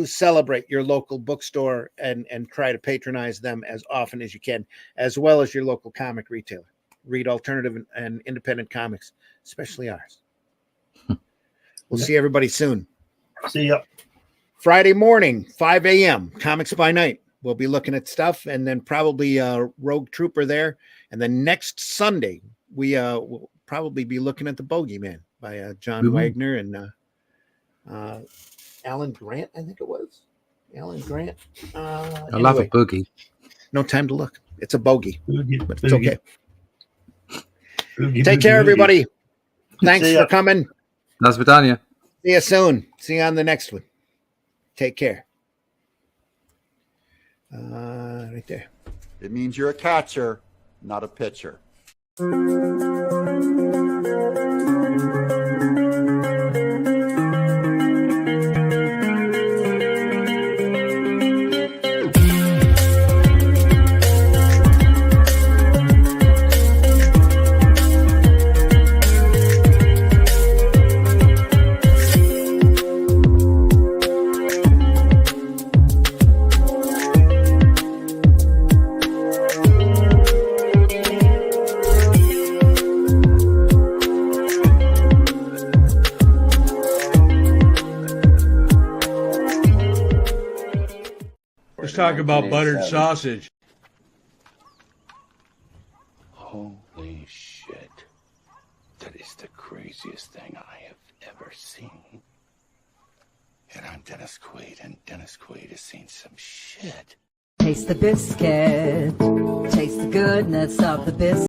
celebrate your local bookstore and try to patronize them as often as you can, as well as your local comic retailer. Read alternative and independent comics, especially ours. We'll see everybody soon. See ya. Friday morning, 5 a.m., Comics by Night. We'll be looking at stuff, and then probably Rogue Trooper there. And then next Sunday, we will probably be looking at The Bogeyman by John Wagner and Alan Grant, I think it was. Alan Grant. I love a boogie. No time to look. It's a bogey, but it's okay. Boogie, Take care, everybody. Thanks for coming. Nas Vidania. See you soon. See you on the next one. Take care. Right there. It means you're a catcher, not a pitcher. Let's talk about buttered sausage. Holy shit. That is the craziest thing I have ever seen. And I'm Dennis Quaid, and Dennis Quaid has seen some shit. Taste the biscuit. Taste the goodness of the biscuit.